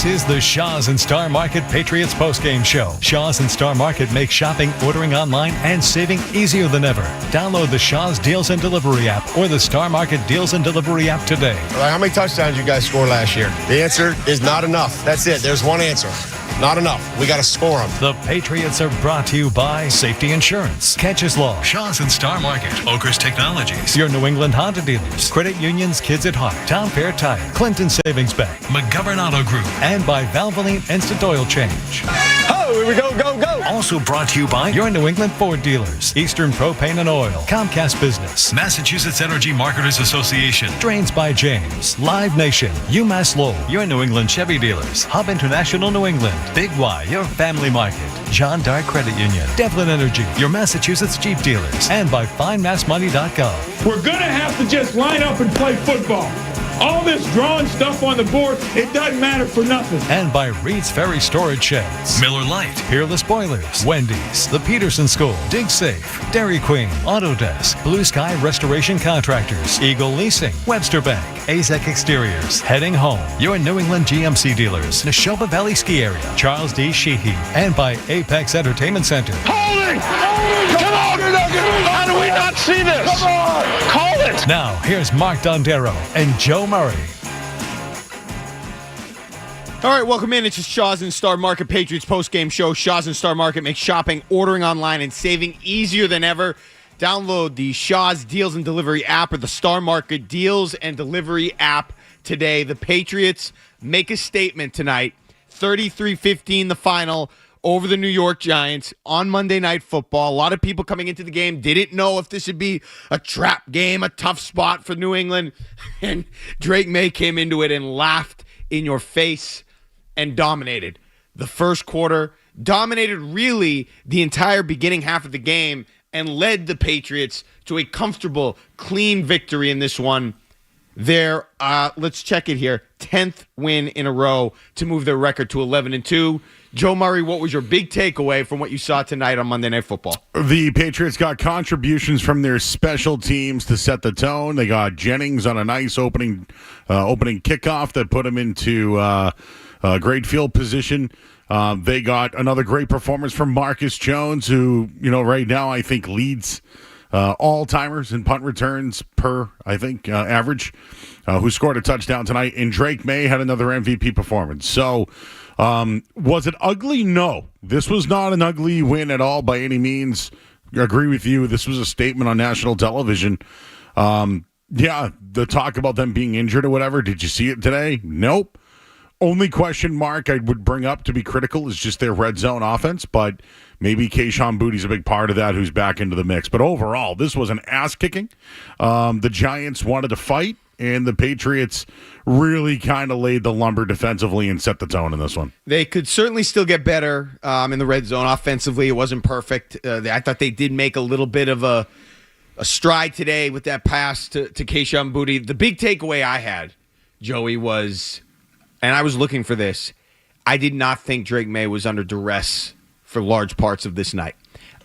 is the Shaw's and Star Market Patriots Postgame Show. Shaw's and Star Market make shopping, ordering online, and saving easier than ever. Download the Shaw's Deals and Delivery app or the Star Market Deals and Delivery app today. How many touchdowns you guys scored last year? The answer is not enough. That's it. There's one answer. Not enough. We got to score them. The Patriots are brought to you by Safety Insurance, Catches Law, Shaw's and Star Market, Oakers Technologies, your New England Honda dealers, Credit Unions Kids at Heart, Town Fair Tire, Clinton Savings Bank, McGovern Auto Group, and by Valvoline Instant Oil Change. Oh, here we go, go, go. Also brought to you by your New England Ford dealers, Eastern Propane and Oil, Comcast Business, Massachusetts Energy Marketers Association, Drains by James, Live Nation, UMass Lowell, your New England Chevy dealers, Hub International New England, Big Y, your family market, John Dark Credit Union, Devlin Energy, your Massachusetts Jeep dealers, and by FindMassMoney.gov. We're going to have to just line up and play football. All this drawing stuff on the board, it doesn't matter for nothing. And by Reed's Ferry Storage Sheds, Miller Lite, Peerless Boilers, Wendy's, the Peterson School, Dig Safe, Dairy Queen, Autodesk, Blue Sky Restoration Contractors, Eagle Leasing, Webster Bank, Azek Exteriors, Heading Home, your New England GMC dealers, Neshoba Valley Ski Area, Charles D. Sheehy, and by Apex Entertainment Center. Holding! Come on! How do we not see this? Come on! Call it! Now, here's Mark Dondero and Joe Murray. All right, welcome in. It's the Shaw's and Star Market Patriots Postgame Show. Shaw's and Star Market makes shopping, ordering online, and saving easier than ever. Download the Shaw's Deals and Delivery app or the Star Market Deals and Delivery app today. The Patriots make a statement tonight. 33-15 the final over the New York Giants on Monday Night Football. A lot of people coming into the game didn't know if this would be a trap game, a tough spot for New England. And Drake May came into it and laughed in your face and dominated. The first quarter, dominated really the entire beginning half of the game, and led the Patriots to a comfortable, clean victory in this one. Their, let's check it here, 10th win in a row to move their record to 11-2. Joe Murray, what was your big takeaway from what you saw tonight on Monday Night Football? The Patriots got contributions from their special teams to set the tone. They got Jennings on a nice opening kickoff that put him into great field position. They got another great performance from Marcus Jones, who, right now I think leads all-timers in punt returns per, average, who scored a touchdown tonight. And Drake May had another MVP performance. So, was it ugly? No. This was not an ugly win at all by any means. I agree with you. This was a statement on national television. The talk about them being injured or whatever, did you see it today? Nope. Only question mark I would bring up to be critical is just their red zone offense, but maybe Kayshon Boutte's a big part of that, who's back into the mix. But overall, this was an ass-kicking. The Giants wanted to fight, and the Patriots really kind of laid the lumber defensively and set the tone in this one. They could certainly still get better in the red zone offensively. It wasn't perfect. I thought they did make a little bit of a stride today with that pass to Kayshon Boutte. The big takeaway I had, Joey, was, and I was looking for this, I did not think Drake May was under duress for large parts of this night.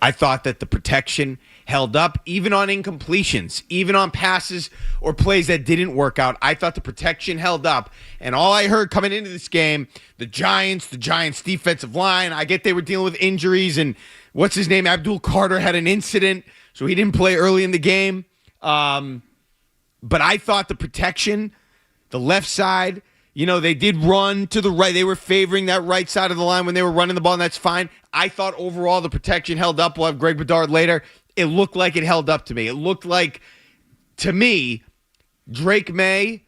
I thought that the protection held up, even on incompletions, even on passes or plays that didn't work out. I thought the protection held up. And all I heard coming into this game, the Giants defensive line, I get they were dealing with injuries, and what's his name? Abdul Carter had an incident, so he didn't play early in the game. But I thought the protection, the left side, they did run to the right. They were favoring that right side of the line when they were running the ball, and that's fine. I thought overall the protection held up. We'll have Greg Bedard later. It looked like it held up to me. It looked like, to me, Drake May,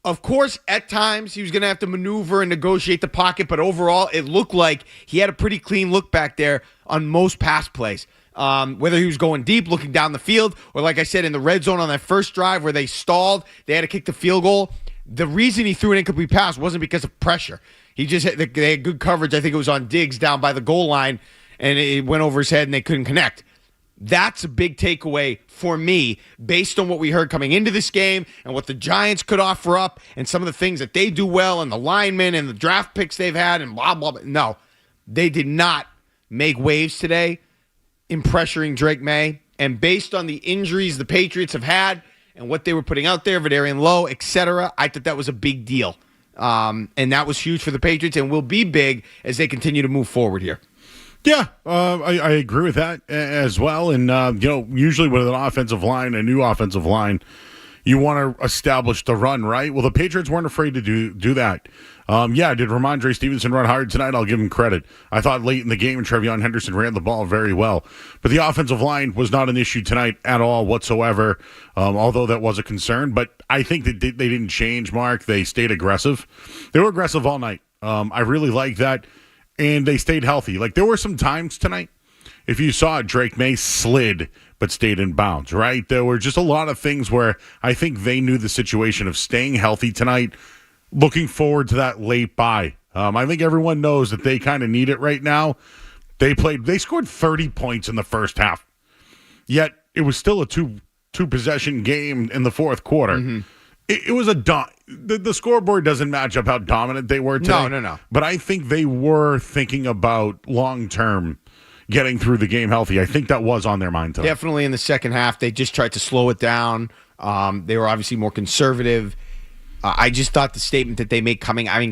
of course, at times he was going to have to maneuver and negotiate the pocket, but overall it looked like he had a pretty clean look back there on most pass plays. Whether he was going deep, looking down the field, or like I said, in the red zone on that first drive where they stalled, they had to kick the field goal. The reason he threw an incomplete pass wasn't because of pressure. They had good coverage. I think it was on Diggs down by the goal line, and it went over his head and they couldn't connect. That's a big takeaway for me based on what we heard coming into this game and what the Giants could offer up and some of the things that they do well and the linemen and the draft picks they've had and blah, blah, blah. No, they did not make waves today in pressuring Drake May. And based on the injuries the Patriots have had and what they were putting out there, Vidarian Lowe, etc., I thought that was a big deal. And that was huge for the Patriots and will be big as they continue to move forward here. Yeah, I agree with that as well. And, usually with an offensive line, a new offensive line, you want to establish the run, right? Well, the Patriots weren't afraid to do that. Did Ramondre Stevenson run hard tonight? I'll give him credit. I thought late in the game, Trevion Henderson ran the ball very well. But the offensive line was not an issue tonight at all whatsoever, although that was a concern. But I think that they didn't change, Mark. They stayed aggressive. They were aggressive all night. I really like that. And they stayed healthy. Like, there were some times tonight, if you saw it, Drake May slid but stayed in bounds, right? There were just a lot of things where I think they knew the situation of staying healthy tonight, looking forward to that late bye. I think everyone knows that they kind of need it right now. They scored 30 points in the first half, yet it was still a two possession game in the fourth quarter. Mm-hmm. It was the scoreboard doesn't match up how dominant they were today. No. But I think they were thinking about long-term getting through the game healthy. I think that was on their mind today. Definitely in the second half, they just tried to slow it down. They were obviously more conservative. I just thought the statement that they made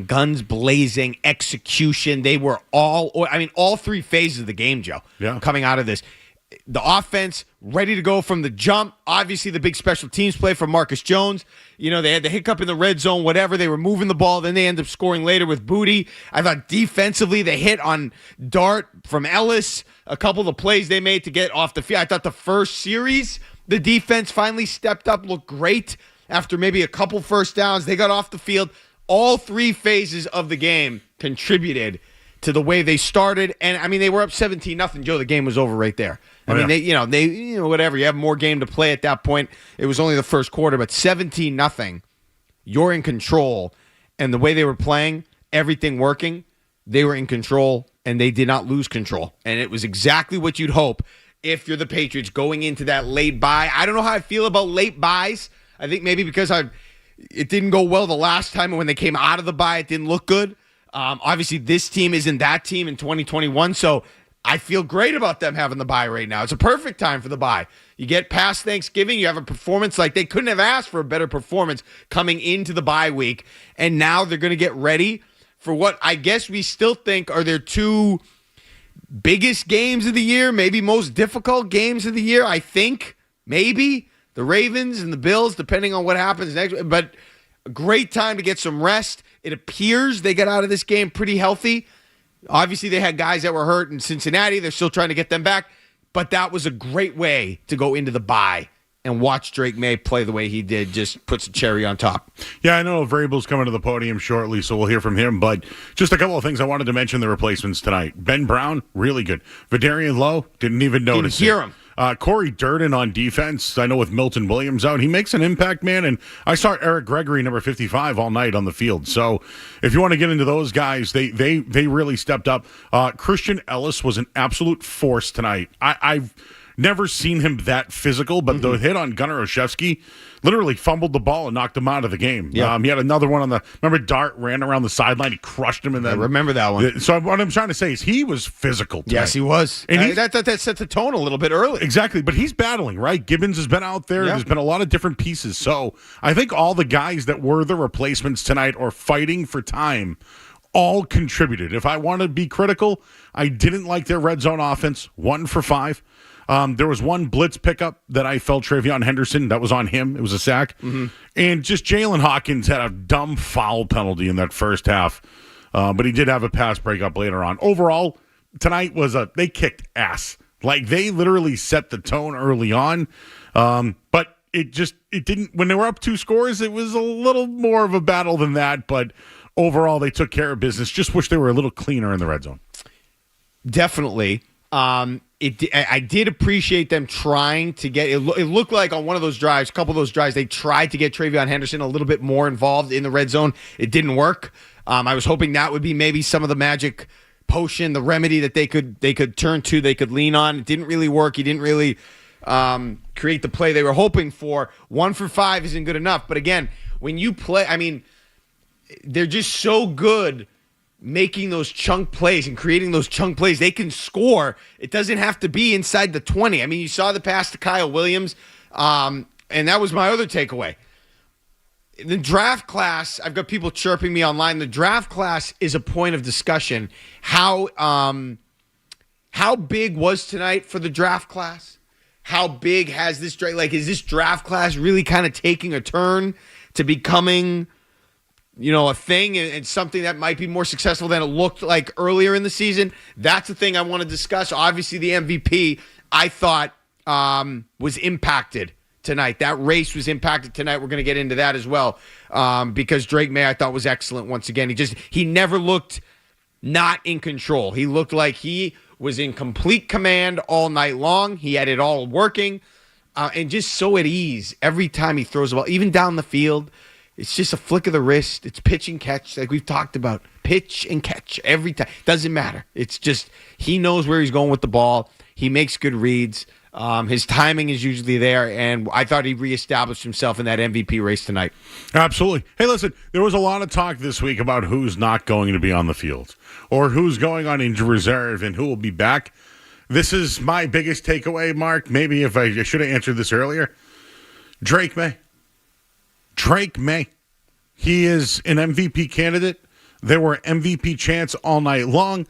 guns blazing, execution, they were all three phases of the game, Joe, coming out of this. The offense ready to go from the jump. Obviously, the big special teams play from Marcus Jones. They had the hiccup in the red zone, whatever. They were moving the ball. Then they end up scoring later with Booty. I thought defensively, they hit on Dart from Ellis. A couple of the plays they made to get off the field. I thought the first series, the defense finally stepped up, looked great. After maybe a couple first downs, they got off the field. All three phases of the game contributed to the way they started. And, they were up 17-0. Joe, the game was over right there. They whatever. You have more game to play at that point. It was only the first quarter, but 17-0. You're in control. And the way they were playing, everything working, they were in control, and they did not lose control. And it was exactly what you'd hope if you're the Patriots going into that late bye. I don't know how I feel about late byes. I think maybe because it didn't go well the last time, and when they came out of the bye, it didn't look good. Obviously, this team isn't that team in 2021, so I feel great about them having the bye right now. It's a perfect time for the bye. You get past Thanksgiving, you have a performance like they couldn't have asked for a better performance coming into the bye week, and now they're going to get ready for what I guess we still think are their two biggest games of the year, maybe most difficult games of the year, I think. Maybe the Ravens and the Bills, depending on what happens next. But a great time to get some rest. It appears they got out of this game pretty healthy. Obviously, they had guys that were hurt in Cincinnati. They're still trying to get them back. But that was a great way to go into the bye and watch Drake May play the way he did. Just puts a cherry on top. Yeah, I know Vrabel's coming to the podium shortly, so we'll hear from him. But just a couple of things I wanted to mention the replacements tonight. Ben Brown, really good. Vidarian Lowe, didn't even notice. Didn't hear him. Corey Durden on defense. I know with Milton Williams out, he makes an impact, man. And I saw Eric Gregory, number 55, all night on the field. So if you want to get into those guys, they really stepped up. Christian Ellis was an absolute force tonight. I've never seen him that physical, but the hit on Gunnar Olszewski literally fumbled the ball and knocked him out of the game. Yep. He had another one on remember Dart ran around the sideline, he crushed him. I remember that one. So what I'm trying to say is he was physical tonight. Yes, he was. And that set the tone a little bit early. Exactly, but he's battling, right? Gibbons has been out there. Yep. There's been a lot of different pieces. So I think all the guys that were the replacements tonight or fighting for time all contributed. If I want to be critical, I didn't like their red zone offense, 1 for 5. There was one blitz pickup that I felt Trevion Henderson, that was on him. It was a sack. Mm-hmm. And just Jalen Hawkins had a dumb foul penalty in that first half. But he did have a pass breakup later on. Overall, tonight they kicked ass. Like, they literally set the tone early on. But it didn't, when they were up 2 scores, it was a little more of a battle than that. But overall, they took care of business. Just wish they were a little cleaner in the red zone. Definitely. I did appreciate them trying to get it. It looked like on one of those drives, a couple of those drives, they tried to get Trevion Henderson a little bit more involved in the red zone. It didn't work. I was hoping that would be maybe some of the magic potion, the remedy that they could turn to, they could lean on. It didn't really work. He didn't really create the play they were hoping for. 1 for 5 isn't good enough. But again, when you play, they're just so good making those chunk plays and creating those chunk plays. They can score. It doesn't have to be inside the 20. You saw the pass to Kyle Williams, and that was my other takeaway. the draft class, I've got people chirping me online. The draft class is a point of discussion. How big was tonight for the draft class? How big has this draft? Like, is this draft class really kind of taking a turn to becoming, a thing and something that might be more successful than it looked like earlier in the season? That's the thing I want to discuss. Obviously, the MVP, I thought, was impacted tonight. That race was impacted tonight. We're going to get into that as well, because Drake May, I thought, was excellent once again. He never looked not in control. He looked like he was in complete command all night long. He had it all working, and just so at ease every time he throws the ball, even down the field. It's just a flick of the wrist. It's pitch and catch, like we've talked about. Pitch and catch every time. Doesn't matter. It's just he knows where he's going with the ball. He makes good reads. His timing is usually there, and I thought he reestablished himself in that MVP race tonight. Absolutely. Hey, listen, there was a lot of talk this week about who's not going to be on the field or who's going on injured reserve and who will be back. This is my biggest takeaway, Mark. Maybe if I should have answered this earlier. Drake May. He is an MVP candidate. There were MVP chants all night long.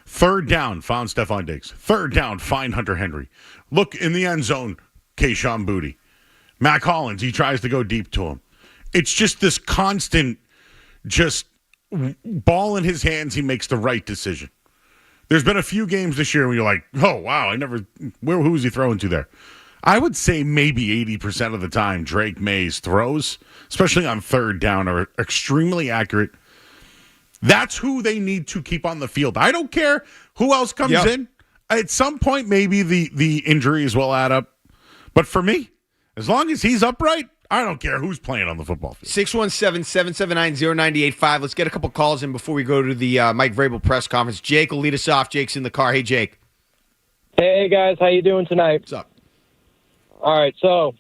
Third down, found Stephon Diggs. Third down, find Hunter Henry. Look in the end zone, Kayshon Boutte. Mac Hollins, he tries to go deep to him. It's just this constant, just ball in his hands, he makes the right decision. There's been a few games this year where you're like, oh, wow, who was he throwing to there? I would say maybe 80% of the time Drake May's throws, especially on third down, are extremely accurate. That's who they need to keep on the field. I don't care who else comes in. At some point, maybe the injuries will add up. But for me, as long as he's upright, I don't care who's playing on the football field. 617-779-0985. Let's get a couple calls in before we go to the Mike Vrabel press conference. Jake will lead us off. Jake's in the car. Hey, Jake. Hey, guys. How you doing tonight? What's up? All right, so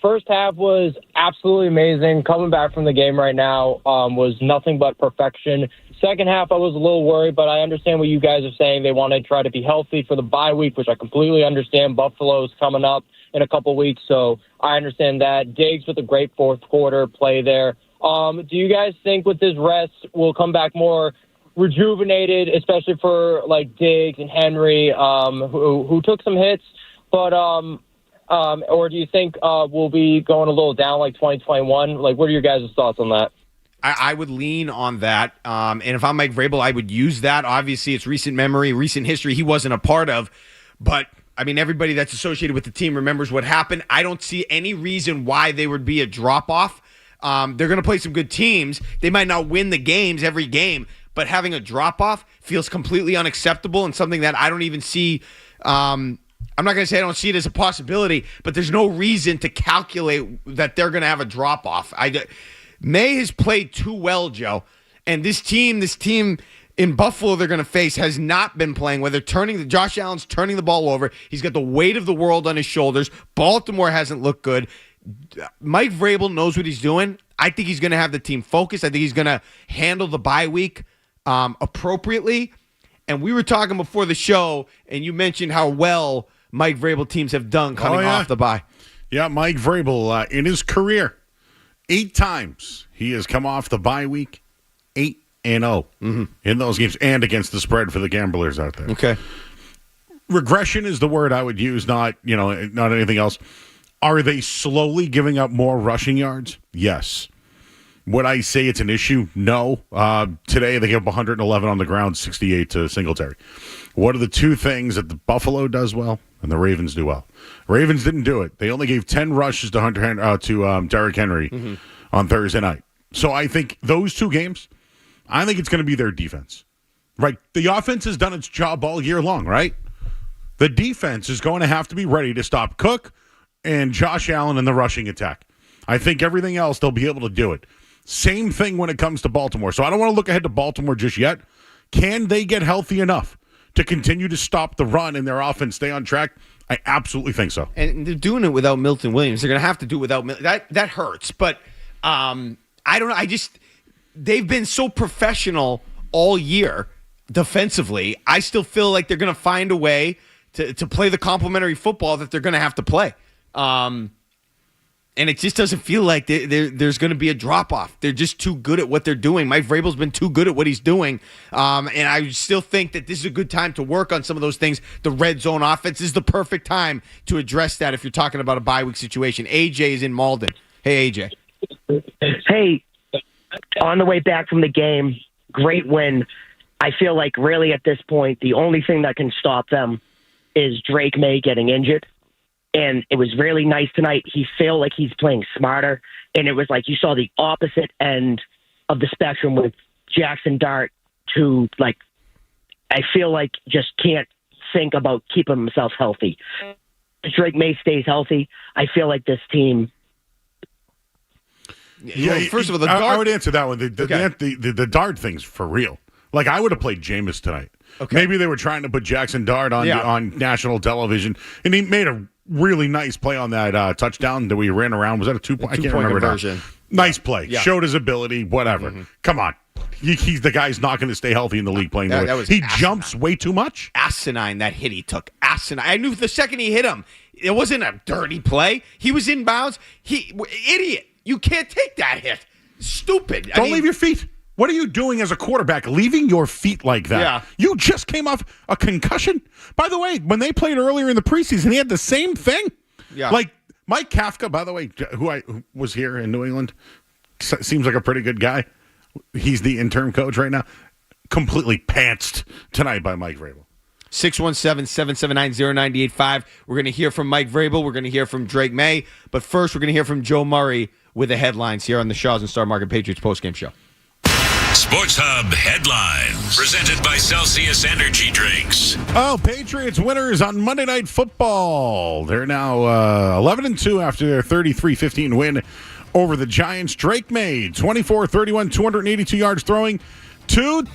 first half was absolutely amazing. Coming back from the game right now was nothing but perfection. Second half, I was a little worried, but I understand what you guys are saying. They want to try to be healthy for the bye week, which I completely understand. Buffalo's coming up in a couple weeks, so I understand that. Diggs with a great fourth quarter play there. Do you guys think with this rest we'll come back more rejuvenated, especially for like Diggs and Henry, who took some hits, but or do you think we'll be going a little down like 2021? Like, what are your guys' thoughts on that? I would lean on that. And if I'm Mike Vrabel, I would use that. Obviously, it's recent memory, recent history he wasn't a part of. But, I mean, everybody that's associated with the team remembers what happened. I don't see any reason why there would be a drop-off. They're going to play some good teams. They might not win the games every game, but having a drop-off feels completely unacceptable and something that I don't even see. I'm not going to say I don't see it as a possibility, but there's no reason to calculate that they're going to have a drop-off. May has played too well, Joe, and this team in Buffalo they're going to face has not been playing. Whether Josh Allen's turning the ball over, he's got the weight of the world on his shoulders. Baltimore hasn't looked good. Mike Vrabel knows what he's doing. I think he's going to have the team focused. I think he's going to handle the bye week appropriately. And we were talking before the show, and you mentioned how well Mike Vrabel teams have done coming off the bye. Yeah, Mike Vrabel, in his career, 8 times he has come off the bye week, 8-0 in those games, and against the spread for the gamblers out there. Okay. Regression is the word I would use, not anything else. Are they slowly giving up more rushing yards? Yes. Would I say it's an issue? No. Today they give up 111 on the ground, 68 to Singletary. What are the two things that the Buffalo does well and the Ravens do well? Ravens didn't do it. They only gave 10 rushes to Derrick Henry on Thursday night. So I think those two games, I think it's going to be their defense. Right? The offense has done its job all year long, right? The defense is going to have to be ready to stop Cook and Josh Allen in the rushing attack. I think everything else, they'll be able to do it. Same thing when it comes to Baltimore. So I don't want to look ahead to Baltimore just yet. Can they get healthy enough to continue to stop the run and their offense stay on track? I absolutely think so. And they're doing it without Milton Williams. They're going to have to do it without that hurts. But I don't know. They've been so professional all year defensively. I still feel like they're going to find a way to play the complementary football that they're going to have to play. And it just doesn't feel like there's going to be a drop-off. They're just too good at what they're doing. Mike Vrabel's been too good at what he's doing. And I still think that this is a good time to work on some of those things. The red zone offense is the perfect time to address that if you're talking about a bye week situation. AJ is in Malden. Hey, AJ. Hey, on the way back from the game, great win. I feel like really at this point, the only thing that can stop them is Drake May getting injured. And it was really nice tonight. He felt like he's playing smarter. And it was like you saw the opposite end of the spectrum with Jackson Dart, who, like, I feel like just can't think about keeping himself healthy. If Drake May stays healthy, I feel like this team. Yeah, well, first of all, the Dart. I would answer that one. The Dart thing's for real. Like, I would have played Jameis tonight. Okay. Maybe they were trying to put Jackson Dart on national television, and he made a really nice play on that touchdown that we ran around. Was that a 2-point? I can't remember conversion. Nice play. Yeah. Showed his ability, whatever. Mm-hmm. Come on. He's the guy's not going to stay healthy in the league playing the way. He jumps way too much. Asinine, that hit he took. Asinine. I knew the second he hit him, it wasn't a dirty play. He was in bounds. Idiot. You can't take that hit. Stupid. Don't leave your feet. What are you doing as a quarterback, leaving your feet like that? Yeah. You just came off a concussion. By the way, when they played earlier in the preseason, he had the same thing. Yeah. Like Mike Kafka, by the way, who was here in New England, seems like a pretty good guy. He's the interim coach right now. Completely pantsed tonight by Mike Vrabel. 617-779-0985. We're going to hear from Mike Vrabel. We're going to hear from Drake May. But first, we're going to hear from Joe Murray with the headlines here on the Shaws and Star Market Patriots postgame show. Sports Hub headlines presented by Celsius Energy Drinks. Oh, Patriots winners on Monday Night Football. They're now 11-2 after their 33-15 win over the Giants. Drake May, 24-31, 282 yards throwing, 2.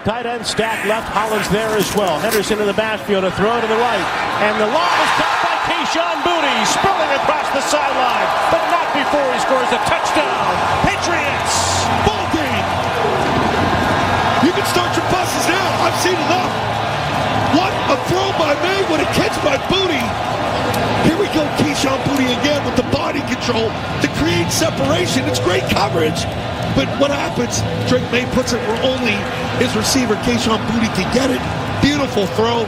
tight end stack left. Hollins there as well. Henderson in the backfield, a throw to the right. And the lob is caught by Keyshawn Booty, spilling across the sideline, but not before he scores a touchdown. Patriots! Ball game! You can start your buses now. I've seen enough. What a throw by May. What a catch by Booty. Here we go, Keyshawn Booty again with the body control to create separation. It's great coverage. But what happens? Drake May puts it where only his receiver, Keyshawn Booty, can get it. Beautiful throw.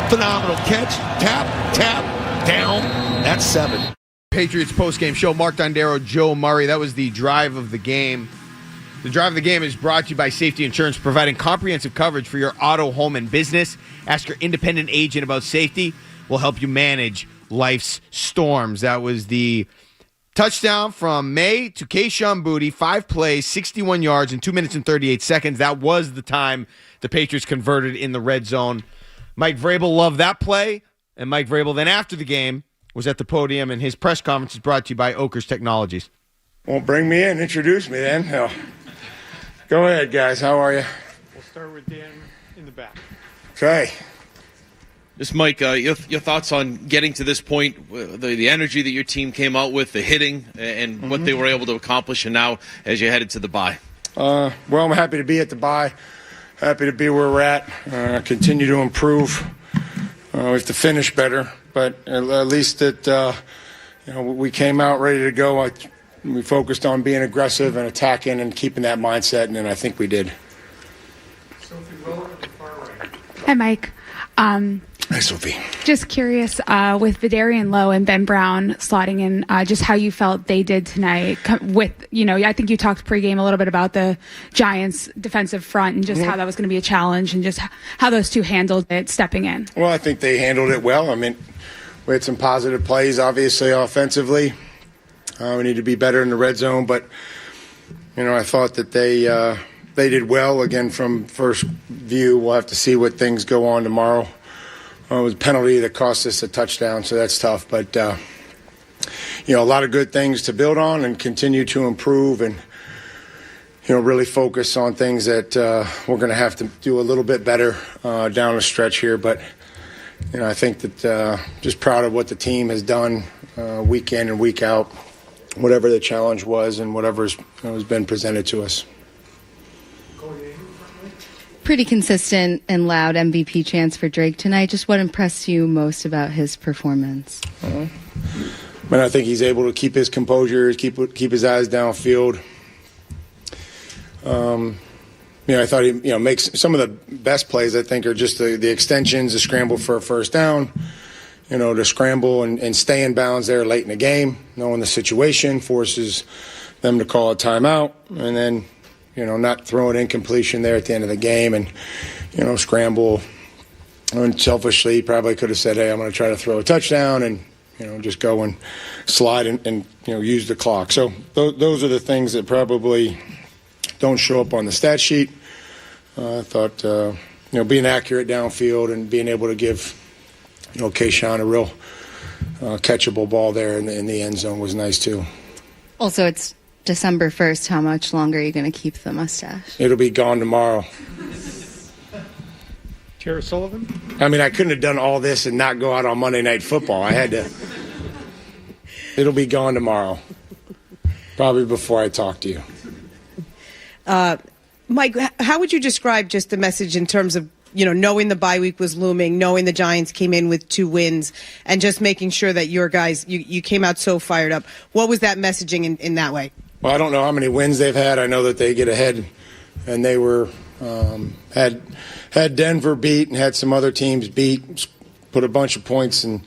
Phenomenal catch. Tap, tap, down. That's 7. Patriots postgame show. Mark Dondero, Joe Murray. That was the drive of the game. The drive of the game is brought to you by Safety Insurance, providing comprehensive coverage for your auto, home, and business. Ask your independent agent about safety. We'll help you manage life's storms. That was the touchdown from May to Keyshawn Booty. 5 plays, 61 yards in 2 minutes and 38 seconds. That was the time the Patriots converted in the red zone. Mike Vrabel loved that play, and Mike Vrabel then after the game was at the podium, and his press conference is brought to you by Oakers Technologies. Well, bring me in. Introduce me then. Oh. Go ahead, guys. How are you? We'll start with Dan in the back. Okay. Just, Mike, your thoughts on getting to this point, the energy that your team came out with, the hitting, and what they were able to accomplish, and now as you headed to the bye? Well, I'm happy to be at the bye. Happy to be where we're at. Continue to improve. We have to finish better, but at least that we came out ready to go. We focused on being aggressive and attacking and keeping that mindset, and I think we did. Sophie Willow at the far right. Hi, Mike. Hi, Sophie. Just curious, with Vidarian Lowe and Ben Brown slotting in, just how you felt they did tonight. With, I think you talked pregame a little bit about the Giants' defensive front and just how that was going to be a challenge and just how those two handled it stepping in. Well, I think they handled it well. I mean, we had some positive plays, obviously, offensively. We need to be better in the red zone, but, I thought that they did well. Again, from first view, we'll have to see what things go on tomorrow. It was a penalty that cost us a touchdown, so that's tough. But, a lot of good things to build on and continue to improve and, really focus on things that we're going to have to do a little bit better down the stretch here. But, I think that just proud of what the team has done week in and week out, whatever the challenge was and whatever has been presented to us. Pretty consistent and loud MVP chants for Drake tonight. Just what impressed you most about his performance? I think he's able to keep his composure, keep his eyes downfield. I thought he makes some of the best plays. I think are just the extensions, the scramble for a first down. To scramble and stay in bounds there late in the game, knowing the situation forces them to call a timeout, and then. Not throwing incompletion there at the end of the game and, scramble. And selfishly, probably could have said, hey, I'm going to try to throw a touchdown and, just go and slide and use the clock. So those are the things that don't show up on the stat sheet. I thought, being accurate downfield and being able to give, Keyshawn a real catchable ball there in the end zone was nice too. Also, it's December 1st. How much longer are you going to keep the mustache? It'll be gone tomorrow. Tara Sullivan? I couldn't have done all this and not go out on Monday Night Football. I had to. It'll be gone tomorrow. Probably before I talk to you. Mike, how would you describe just the message in terms of, knowing the bye week was looming, knowing the Giants came in with 2 wins, and just making sure that your guys, you came out so fired up? What was that messaging in that way? Well, I don't know how many wins they've had. I know that they get ahead, and they were had Denver beat and had some other teams beat, put a bunch of points and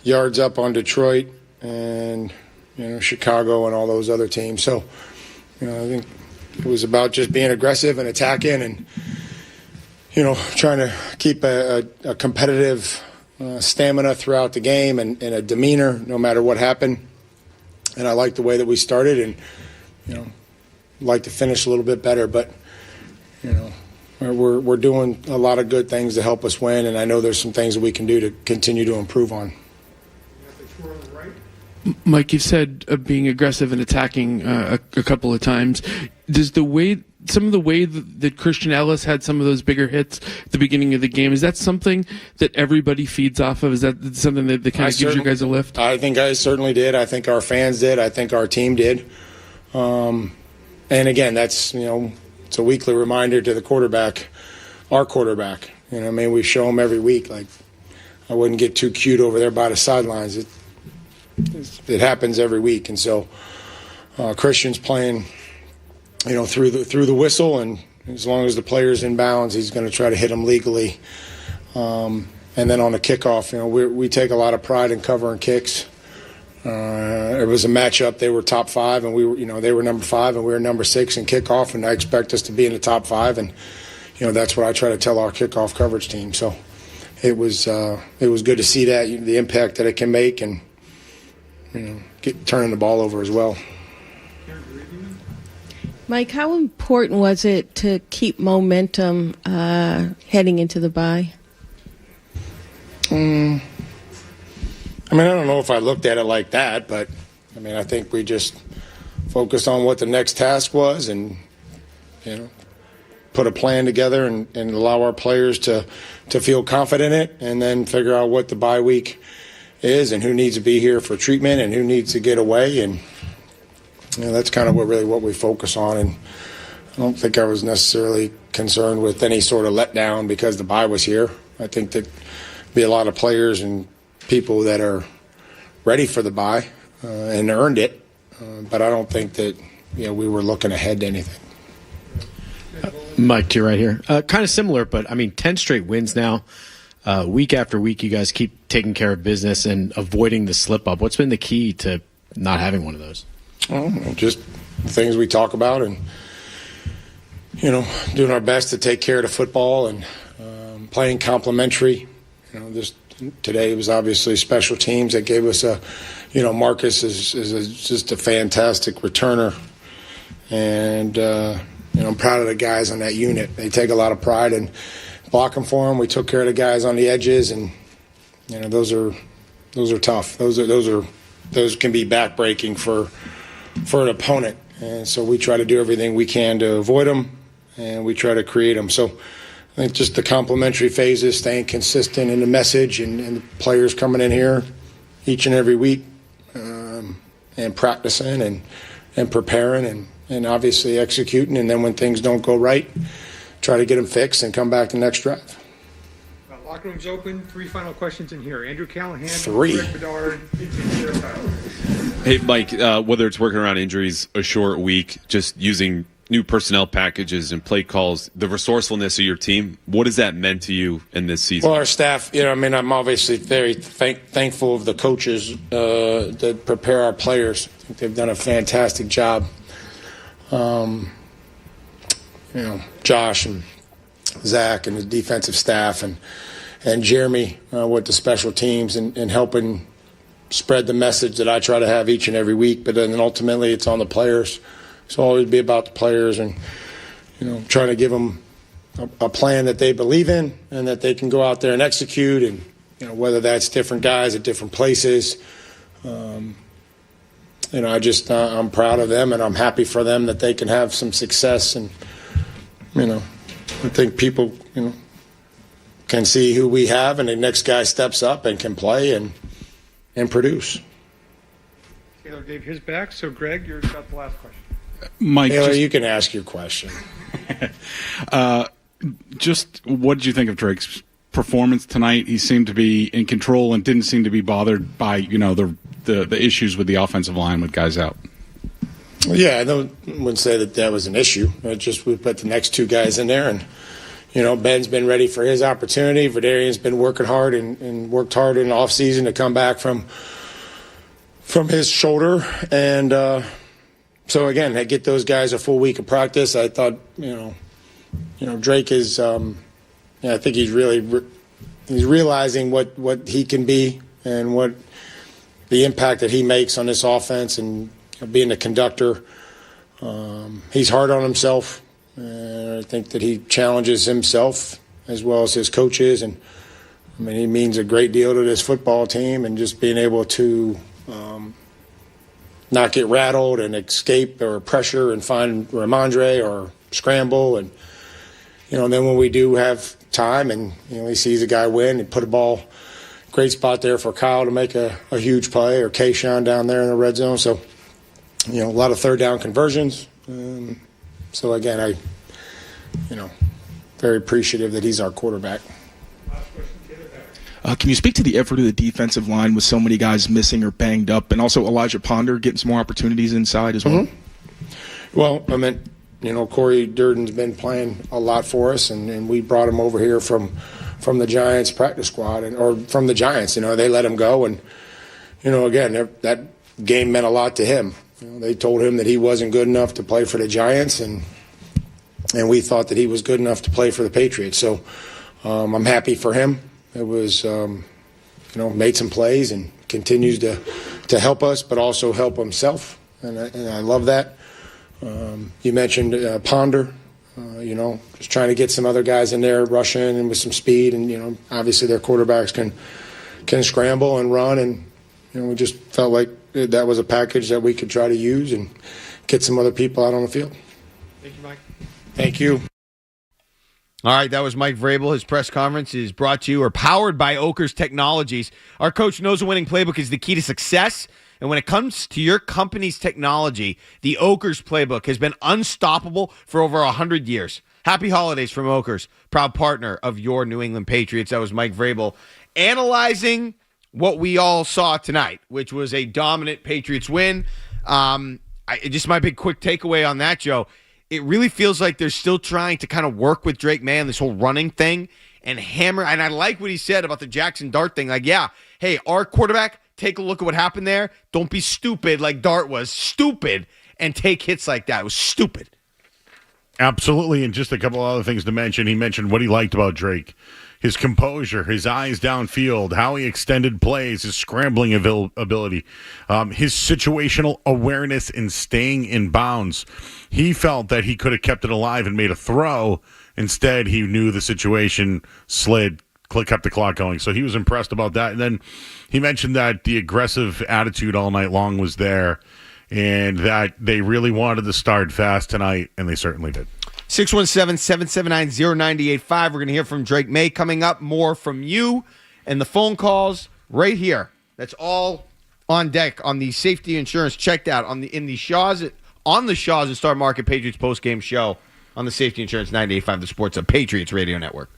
yards up on Detroit and Chicago and all those other teams. So, I think it was about just being aggressive and attacking and trying to keep a competitive stamina throughout the game and a demeanor no matter what happened. And I like the way that we started and. Like to finish a little bit better, but we're doing a lot of good things to help us win, and I know there's some things that we can do to continue to improve on. Mike, you said being aggressive and attacking a couple of times. Does the way some of the way that Christian Ellis had some of those bigger hits at the beginning of the game, is that something that everybody feeds off of? Is that something that kind of gives you guys a lift? I think I certainly did. I think our fans did. I think our team did. And again, that's, it's a weekly reminder to the quarterback, our quarterback. We show him every week. Like, I wouldn't get too cute over there by the sidelines. It happens every week. And so Christian's playing, through the whistle, and as long as the player's in bounds, he's going to try to hit them legally. And then on the kickoff, we take a lot of pride in covering kicks. It was a matchup. They were top 5, and they were number 5, and we were number 6 in kickoff, and I expect us to be in the top 5, and that's what I try to tell our kickoff coverage team. So it was good to see that, the impact that it can make, and turning the ball over as well. Mike, how important was it to keep momentum heading into the bye? I don't know if I looked at it like that, but I think we just focused on what the next task was, and put a plan together and allow our players to feel confident in it, and then figure out what the bye week is and who needs to be here for treatment and who needs to get away, and that's kind of what we focus on. And I don't think I was necessarily concerned with any sort of letdown because the bye was here. I think that be a lot of players and people that are ready for the bye and earned it, but I don't think that we were looking ahead to anything. Mike, to your right here. Kind of similar, but 10 straight wins now. Week after week, you guys keep taking care of business and avoiding the slip-up. What's been the key to not having one of those? Just things we talk about, and doing our best to take care of the football, and playing complementary. Today was obviously special teams that gave us Marcus is just a fantastic returner, and I'm proud of the guys on that unit. They take a lot of pride in blocking for them. We took care of the guys on the edges, and those are tough. Those can be backbreaking for an opponent, and so we try to do everything we can to avoid them, and we try to create them. So I think just the complementary phases, staying consistent in the message, and the players coming in here each and every week, and practicing and preparing and obviously executing, and then when things don't go right, try to get them fixed and come back the next drive. Locker room's open. 3 final questions in here. Andrew Callahan, 3. Greg Bedard, Hey, Mike, whether it's working around injuries, a short week, just using new personnel packages and play calls, the resourcefulness of your team, what has that meant to you in this season? Well, our staff, I'm obviously very thankful of the coaches that prepare our players. I think they've done a fantastic job. Josh and Zach and the defensive staff and Jeremy with the special teams and helping spread the message that I try to have each and every week. But then ultimately it's on the players. It's always be about the players, and trying to give them a plan that they believe in and that they can go out there and execute, and whether that's different guys at different places. I'm proud of them, and I'm happy for them that they can have some success, and I think people can see who we have, and the next guy steps up and can play and produce. Taylor gave his back, so Greg, you've got the last question. Mike, Taylor, you can ask your question. Just what did you think of Drake's performance tonight? He seemed to be in control and didn't seem to be bothered by the issues with the offensive line with guys out. Yeah, I wouldn't say that was an issue. We put the next 2 guys in there, and Ben's been ready for his opportunity. Verdarian's been working hard and worked hard in the offseason to come back from his shoulder, and so again, I get those guys a full week of practice. I thought, Drake is, I think he's realizing what he can be and what the impact that he makes on this offense, and being a conductor. He's hard on himself. I think that he challenges himself as well as his coaches, and he means a great deal to this football team, and just being able to not get rattled and escape or pressure and find Ramondre or scramble, and then when we do have time and he sees a guy win and put a ball, great spot there for Kyle to make a huge play, or Kayshawn down there in the red zone. So a lot of third down conversions. So again, very appreciative that he's our quarterback. Can you speak to the effort of the defensive line with so many guys missing or banged up, and also Elijah Ponder getting some more opportunities inside as well? Well, Corey Durden's been playing a lot for us, and we brought him over here from the Giants practice squad, or from the Giants. They let him go, and again, that game meant a lot to him. They told him that he wasn't good enough to play for the Giants, and we thought that he was good enough to play for the Patriots. So I'm happy for him. It was, made some plays and continues to help us, but also help himself, and I love that. You mentioned Ponder, just trying to get some other guys in there, rushing and with some speed, and obviously their quarterbacks can scramble and run, and we just felt like that was a package that we could try to use and get some other people out on the field. Thank you, Mike. Thank you. All right, that was Mike Vrabel. His press conference is brought to you or powered by Oakers Technologies. Our coach knows a winning playbook is the key to success. And when it comes to your company's technology, the Oakers playbook has been unstoppable for over 100 years. Happy holidays from Oakers, proud partner of your New England Patriots. That was Mike Vrabel analyzing what we all saw tonight, which was a dominant Patriots win. Just my big quick takeaway on that, Joe. It really feels like they're still trying to kind of work with Drake May on this whole running thing and hammer. And I like what he said about the Jackson Dart thing. Like, yeah, hey, our quarterback, take a look at what happened there. Don't be stupid like Dart was. Stupid. And take hits like that. It was stupid. Absolutely. And just a couple other things to mention. He mentioned what he liked about Drake. His composure, his eyes downfield, how he extended plays, his scrambling ability, his situational awareness and staying in bounds. He felt that he could have kept it alive and made a throw. Instead, he knew the situation slid, kept the clock going. So he was impressed about that. And then he mentioned that the aggressive attitude all night long was there and that they really wanted to start fast tonight, and they certainly did. 617-779-0985. We're going to hear from Drake May coming up. More from you and the phone calls right here. That's all on deck on the safety insurance checked out on the Shaw's and Star Market Patriots postgame show on the Safety Insurance 98.5 The Sports of Patriots Radio Network.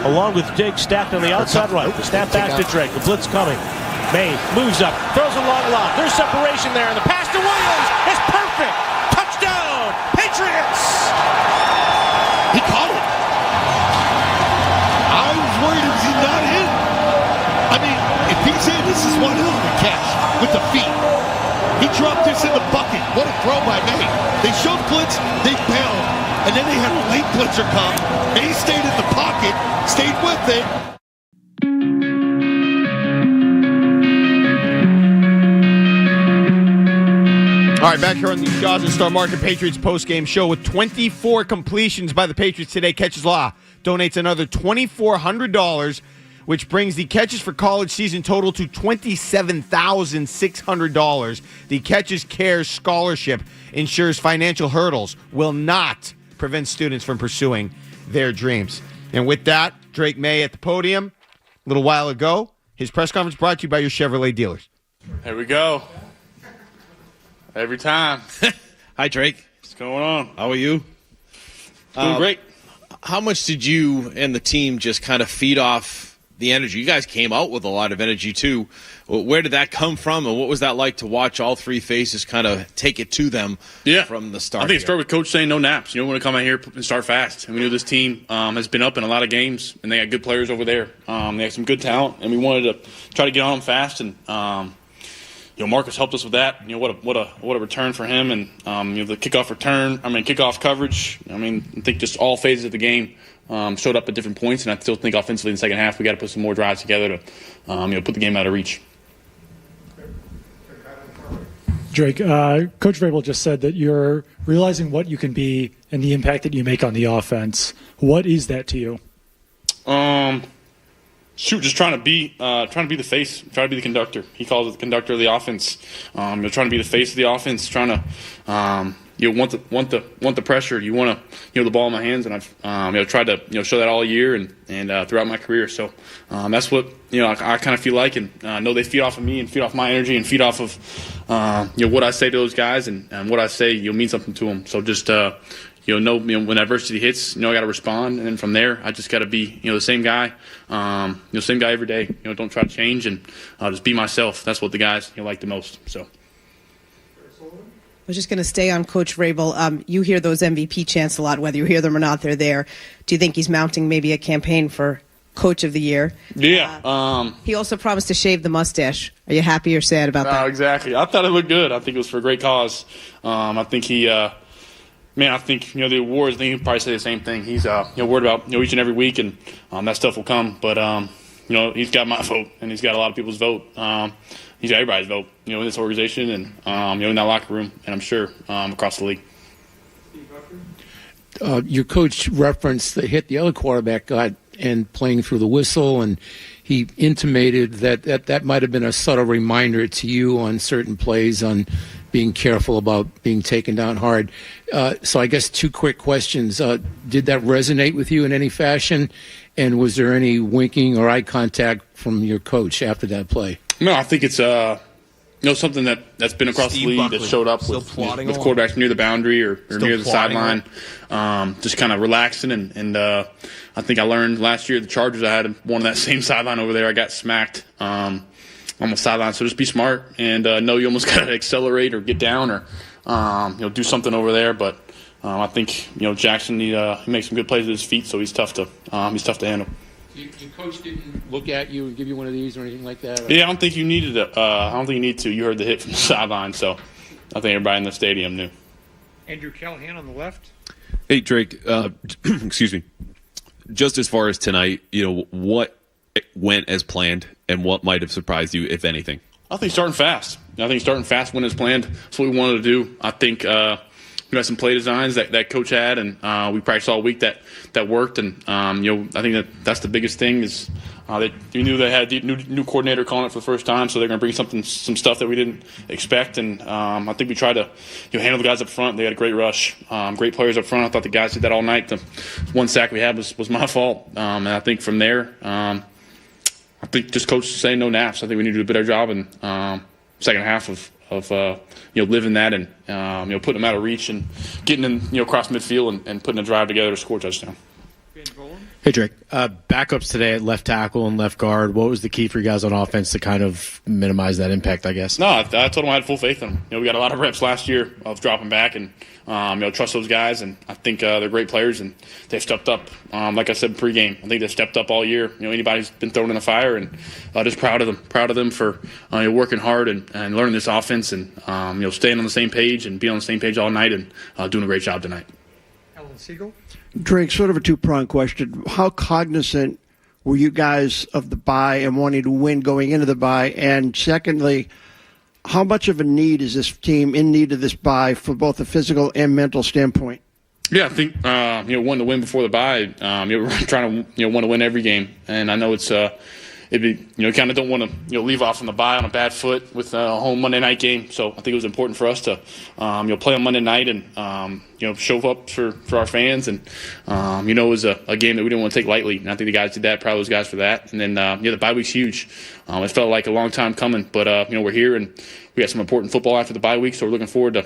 along with Diggs stacked on the outside right. The snap back to Drake. The blitz coming. May moves up, throws a long lob. There's separation there, and the pass to Williams is perfect. Touchdown, Patriots! He caught it. I was worried if he's not in. I mean, if he's in, this is one hell of a catch with the feet. He dropped this in the bucket. What a throw by May. They showed blitz, they bailed, and then they had a late blitzer come. May stayed in the pocket, stayed with it. All right, back here on the Shaw's and Star Market Patriots postgame show with 24 completions by the Patriots today. Catches Law donates another $2,400, which brings the Catches for College season total to $27,600. The Catches Cares Scholarship ensures financial hurdles will not prevent students from pursuing their dreams. And with that, Drake May at the podium a little while ago. His press conference brought to you by your Chevrolet dealers. Here we go. Every time. Hi, Drake. What's going on? How are you? Doing great. How much did you and the team just kind of feed off the energy? You guys came out with a lot of energy, too. Where did that come from, and what was that like to watch all three faces kind of take it to them from the start? I think it started with Coach saying no naps. You don't want to come out here and start fast. And we knew this team has been up in a lot of games, and they got good players over there. They have some good talent, and we wanted to try to get on them fast. And Marcus helped us with that. What a return for him, and the kickoff coverage. I think just all phases of the game showed up at different points, and I still think offensively in the second half we got to put some more drives together to put the game out of reach. Drake, Coach Vrabel just said that you're realizing what you can be and the impact that you make on the offense. What is that to you? Just trying to be the face, trying to be the conductor. He calls it the conductor of the offense. Trying to be the face of the offense, trying to want the pressure. You want to the ball in my hands, and I've tried to show that all year and throughout my career. So that's what I kind of feel like, and know they feed off of me and feed off my energy and feed off of what I say to those guys and what I say mean something to them. So just when adversity hits, I got to respond, and then from there, I just got to be, the same guy, same guy every day. Don't try to change, and just be myself. That's what the guys like the most. So. I was just going to stay on Coach Vrabel. You hear those MVP chants a lot, whether you hear them or not. They're there. Do you think he's mounting maybe a campaign for Coach of the Year? Yeah. He also promised to shave the mustache. Are you happy or sad about that? Exactly. I thought it looked good. I think it was for a great cause. I think he. I think the awards. I think he'll probably say the same thing. He's worried about each and every week, and that stuff will come. But he's got my vote, and he's got a lot of people's vote. He's got everybody's vote. In this organization, and in that locker room, and I'm sure across the league. Your coach referenced the hit the other quarterback got and playing through the whistle, and he intimated that might have been a subtle reminder to you on certain plays on being careful about being taken down hard. So I guess two quick questions. Did that resonate with you in any fashion? And was there any winking or eye contact from your coach after that play? No, I think it's something that's been across the league that showed up with quarterbacks near the boundary or near the sideline, just kind of relaxing. And I think I learned last year the Chargers, I had one on that same sideline over there. I got smacked on the sideline. So just be smart and know you almost got to accelerate or get down or do something over there. But I think Jackson he makes some good plays with his feet, so he's tough to handle. Your coach didn't look at you and give you one of these or anything like that? Yeah, I don't think you needed it. I don't think you need to. You heard the hit from the sideline, so I think everybody in the stadium knew. Andrew Callahan on the left. Hey, Drake, excuse me. Just as far as tonight, what went as planned and what might have surprised you, if anything? I think starting fast. Went as planned. That's what we wanted to do. I think we got some play designs that coach had, and we practiced all week that worked. And I think that's the biggest thing is that you knew they had the new coordinator calling it for the first time, so they're going to bring some stuff that we didn't expect. And I think we tried to handle the guys up front. They had a great rush, great players up front. I thought the guys did that all night. The one sack we had was my fault, and I think from there, I think just coach saying no naps. I think we need to do a better job in second half of living that and putting them out of reach and getting in across midfield and putting a drive together to score a touchdown. Hey, Drake. Backups today at left tackle and left guard. What was the key for you guys on offense to kind of minimize that impact, I guess? No, I told them I had full faith in them. We got a lot of reps last year of dropping back and, trust those guys. And I think they're great players, and they've stepped up. Like I said pregame, I think they've stepped up all year. Anybody's been thrown in the fire, and just proud of them for working hard and learning this offense and, staying on the same page and being on the same page all night and doing a great job tonight. Alan Siegel? Drake, sort of a two-pronged question. How cognizant were you guys of the bye and wanting to win going into the bye? And secondly, how much of a need is this team in need of this bye for both a physical and mental standpoint? Yeah, I think wanting to win before the bye. We're trying to want to win every game, and I know it's it'd be kind of don't want to leave off on the bye on a bad foot with a home Monday night game. So I think it was important for us to play on Monday night and show up for our fans, and it was a game that we didn't want to take lightly. And I think the guys did that. Proud of those guys for that. And then the bye week's huge. It felt like a long time coming, but we're here and we got some important football after the bye week. So we're looking forward to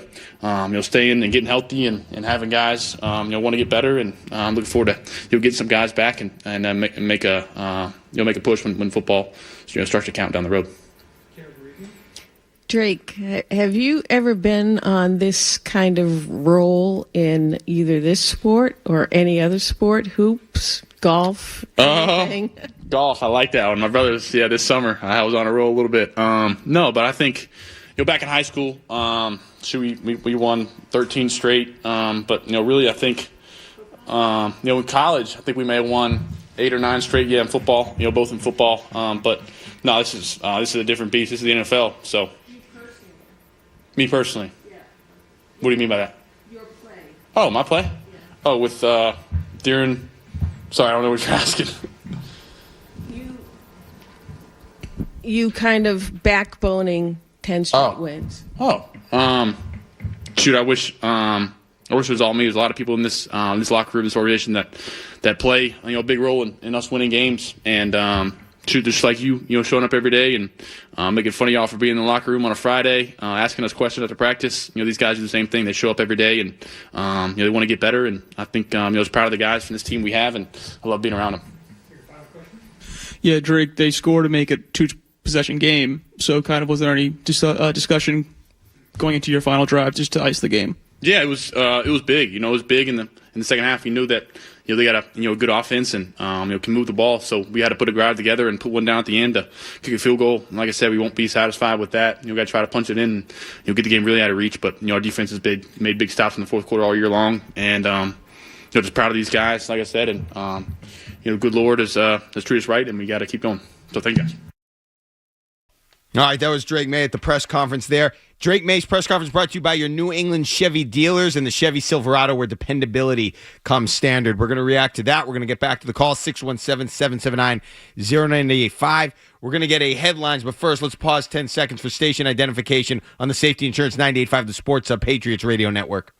staying and getting healthy and having guys want to get better, and looking forward to getting some guys back and make a push when football starts to count down the road. Drake, have you ever been on this kind of role in either this sport or any other sport? Hoops, golf, anything? Golf, I like that one. My brother's, this summer I was on a roll a little bit. No, but I think back in high school, we won 13 straight. But really, I think in college, I think we may have won 8 or 9 straight. Yeah, in football, both in football. But no, this is a different beast. This is the NFL. So. Me personally? Yeah. What do you mean by that? Your play. Oh, my play? Yeah. Oh, with Darren. Sorry, I don't know what you're asking. You kind of backboning 10 straight wins. Oh. Shoot, I wish it was all me. There's a lot of people in this locker room, this organization that play a big role in us winning games, and just like you showing up every day and making fun of y'all for being in the locker room on a Friday, asking us questions after practice. These guys do the same thing. They show up every day and they want to get better. And I think I was proud of the guys from this team we have, and I love being around them. Yeah, Drake, they scored to make it 2-possession game. So kind of was there any discussion going into your final drive just to ice the game? Yeah, it was big. It was big in the second half. You knew that they got a good offense and can move the ball. So we had to put a drive together and put one down at the end to kick a field goal. And like I said, we won't be satisfied with that. Got to try to punch it in and get the game really out of reach. But our defense has made big stops in the fourth quarter all year long, and just proud of these guys. Like I said, and good Lord has treated us right, and we got to keep going. So thank you guys. All right, that was Drake May at the press conference there. Drake May's press conference brought to you by your New England Chevy dealers and the Chevy Silverado, where dependability comes standard. We're going to react to that. We're going to get back to the call, 617-779-0985. We're going to get a headlines, but first, let's pause 10 seconds for station identification on the Safety Insurance 98.5, the Sports Hub Patriots Radio Network.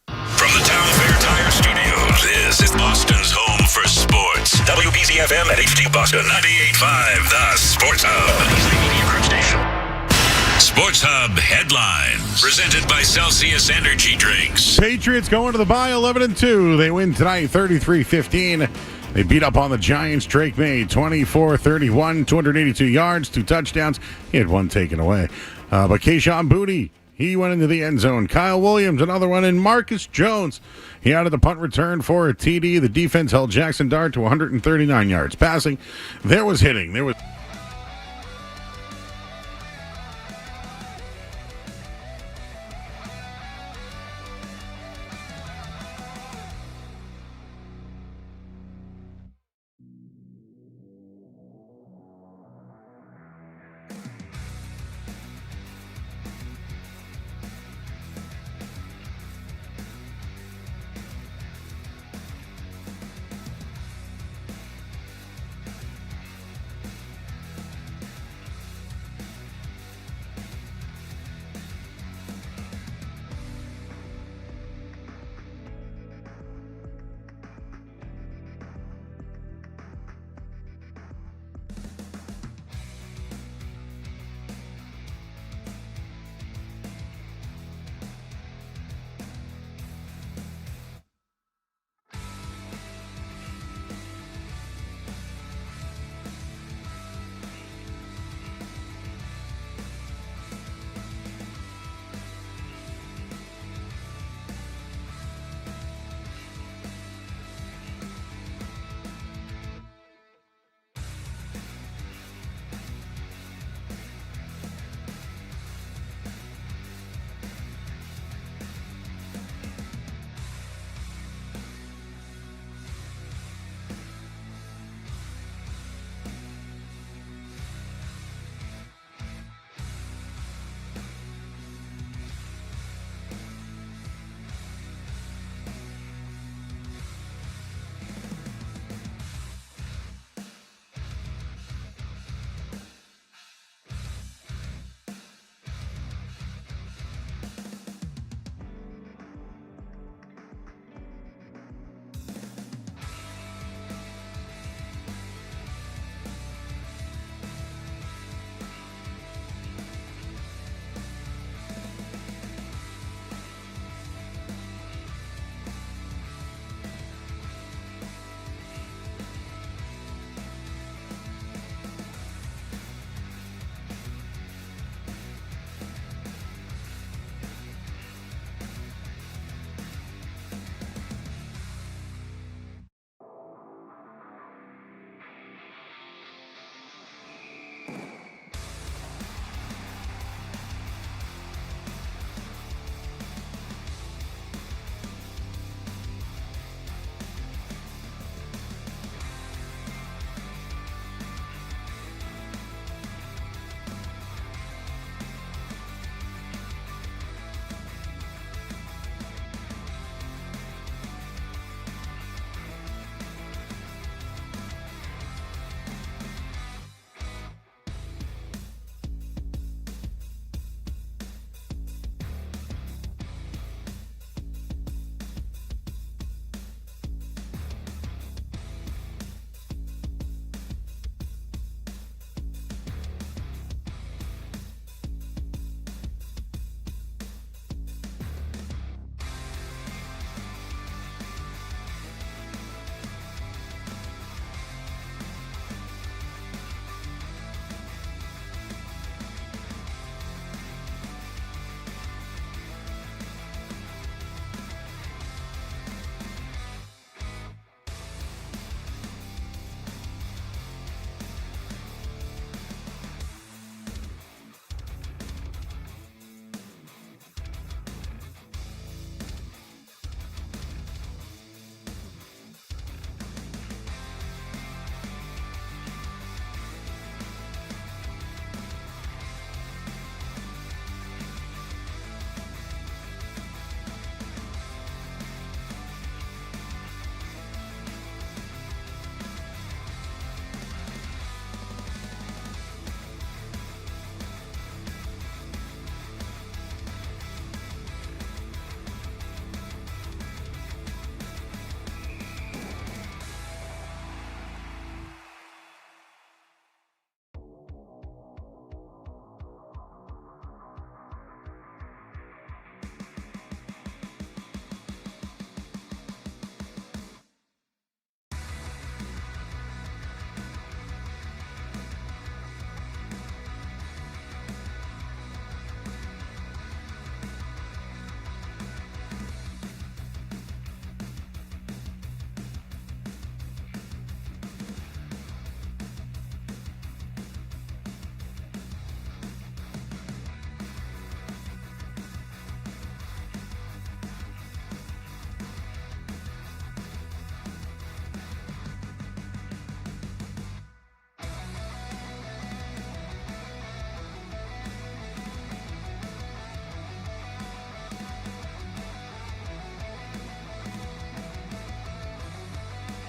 From the Town Fair Tire Studios, this is Boston's home for sports. WBZ-FM at HD Boston 98.5, the Sports Hub. Sports Hub headlines presented by Celsius Energy Drinks. Patriots going to the bye 11-2. They win tonight 33-15. They beat up on the Giants. Drake May 24-31, 282 yards, 2 touchdowns. He had 1 taken away. But Kayshon Boutte, he went into the end zone. Kyle Williams, another one. And Marcus Jones, he added the punt return for a TD. The defense held Jackson Dart to 139 yards passing. There was hitting. There was...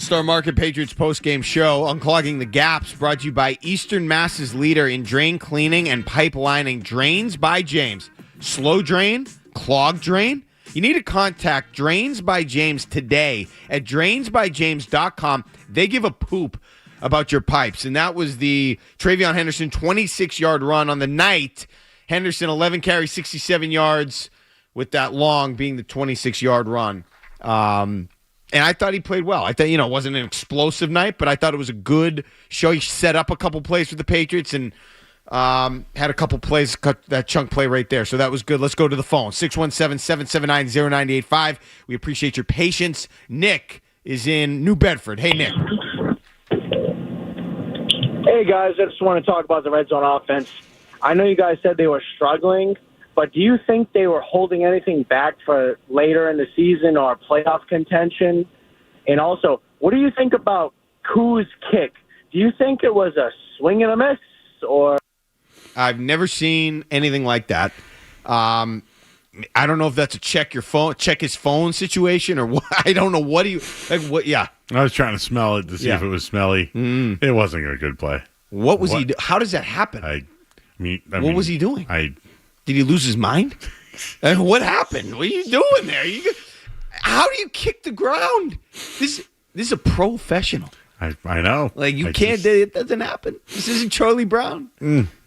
Star Market Patriots postgame show, Unclogging the Gaps, brought to you by Eastern Mass's leader in drain cleaning and pipelining, Drains by James. Slow drain, clogged drain. You need to contact Drains by James today at drainsbyjames.com. They give a poop about your pipes, and that was the Travion Henderson 26-yard run on the night. Henderson 11 carries, 67 yards, with that long being the 26-yard run. And I thought he played well. I thought, it wasn't an explosive night, but I thought it was a good show. He set up a couple plays for the Patriots and had a couple plays, cut that chunk play right there. So that was good. Let's go to the phone. 617-779-0985. We appreciate your patience. Nick is in New Bedford. Hey, Nick. Hey, guys. I just want to talk about the red zone offense. I know you guys said they were struggling, but do you think they were holding anything back for later in the season or playoff contention? And also, what do you think about Koo's kick? Do you think it was a swing and a miss or? I've never seen anything like that. I don't know if that's a check his phone situation or what. I don't know what yeah. I was trying to smell it to see if it was smelly. It wasn't a good play. What was he how does that happen? What was he doing? Did he lose his mind? What happened? What are you doing there? How do you kick the ground? This is a professional. I know. It doesn't happen. This isn't Charlie Brown.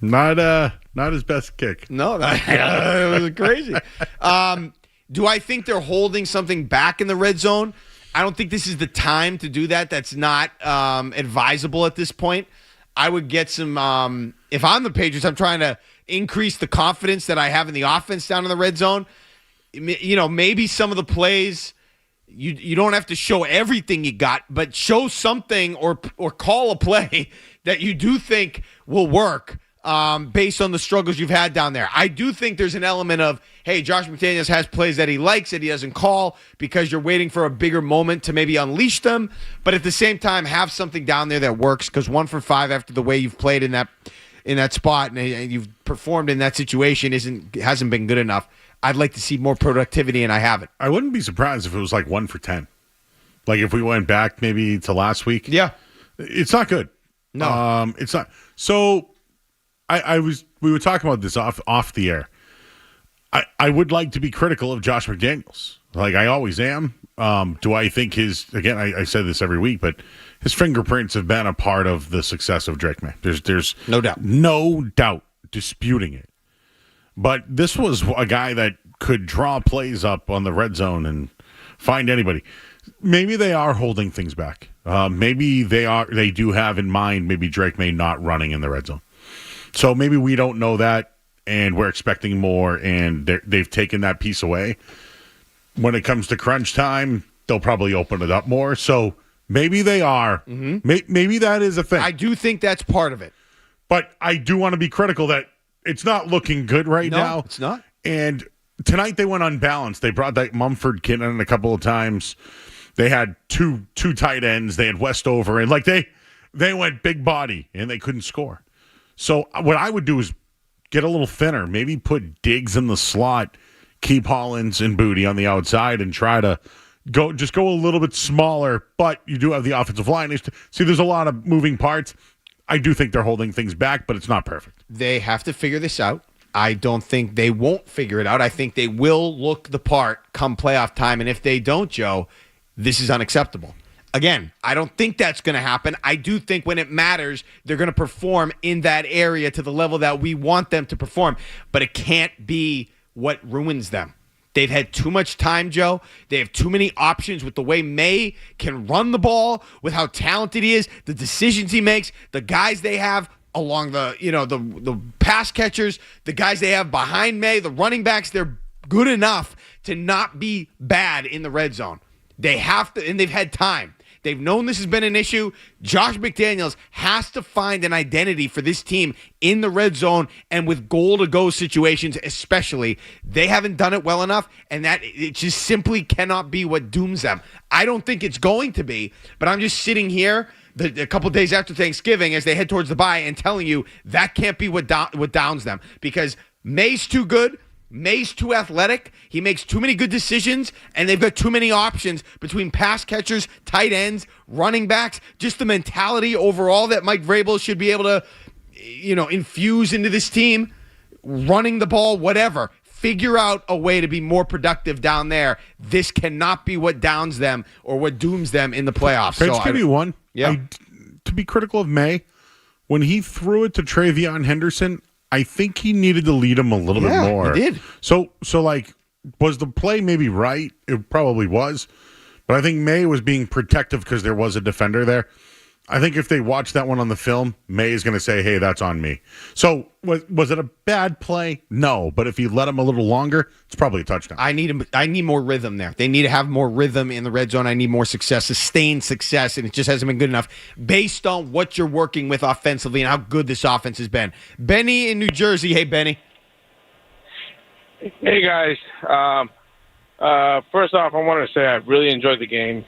Not his best kick. No, it was crazy. Do I think they're holding something back in the red zone? I don't think this is the time to do that. That's not advisable at this point. I would get some if I'm the Patriots, I'm trying to increase the confidence that I have in the offense down in the red zone. Maybe some of the plays you don't have to show everything you got, but show something or call a play that you do think will work based on the struggles you've had down there. I do think there's an element of, hey, Josh McDaniels has plays that he likes that he doesn't call because you're waiting for a bigger moment to maybe unleash them, but at the same time have something down there that works, because 1 for 5 after the way you've played in that spot and you've performed in that situation hasn't been good enough. I'd like to see more productivity, and I haven't. I wouldn't be surprised if it was like 1 for 10. Like if we went back maybe to last week. Yeah. It's not good. No. It's not. So we were talking about this off the air. I would like to be critical of Josh McDaniels. Like I always am. Do I think I say this every week, but his fingerprints have been a part of the success of Drake May. There's no doubt. No doubt disputing it. But this was a guy that could draw plays up on the red zone and find anybody. Maybe they are holding things back. Maybe they do have in mind maybe Drake May not running in the red zone. So maybe we don't know that, and we're expecting more, and they've taken that piece away. When it comes to crunch time, they'll probably open it up more. So maybe they are. Mm-hmm. Maybe that is a thing. I do think that's part of it. But I do want to be critical that it's not looking good right now. No, it's not. And tonight they went unbalanced. They brought that Mumford kid in a couple of times. They had two tight ends. They had Westover. And they went big body, and they couldn't score. So what I would do is get a little thinner. Maybe put Diggs in the slot, keep Hollins and Booty on the outside, and try to go a little bit smaller. But you do have the offensive line. See, there's a lot of moving parts. I do think they're holding things back, but it's not perfect. They have to figure this out. I don't think they won't figure it out. I think they will look the part come playoff time. And if they don't, Joe, this is unacceptable. Again, I don't think that's going to happen. I do think when it matters, they're going to perform in that area to the level that we want them to perform. But it can't be what ruins them. They've had too much time, Joe. They have too many options with the way May can run the ball, with how talented he is, the decisions he makes, the guys they have along the pass catchers, the guys they have behind May, the running backs. They're good enough to not be bad in the red zone. They have to, and they've had time. They've known this has been an issue. Josh McDaniels has to find an identity for this team in the red zone and with goal-to-go situations especially. They haven't done it well enough, and that it just simply cannot be what dooms them. I don't think it's going to be, but I'm just sitting here a couple days after Thanksgiving as they head towards the bye and telling you that can't be what downs them, because May's too good. May's too athletic. He makes too many good decisions, and they've got too many options between pass catchers, tight ends, running backs. Just the mentality overall that Mike Vrabel should be able to, infuse into this team, running the ball, whatever. Figure out a way to be more productive down there. This cannot be what downs them or what dooms them in the playoffs. Can I just give you one? Yeah. To be critical of May, when he threw it to Travion Henderson, I think he needed to lead him a little bit more. He did. So was the play maybe right? It probably was. But I think May was being protective because there was a defender there. I think if they watch that one on the film, May is going to say, hey, that's on me. So was it a bad play? No. But if you let him a little longer, it's probably a touchdown. I need more rhythm there. They need to have more rhythm in the red zone. I need more success, sustained success, and it just hasn't been good enough based on what you're working with offensively and how good this offense has been. Benny in New Jersey. Hey, Benny. Hey, guys. First off, I want to say I really enjoyed the game.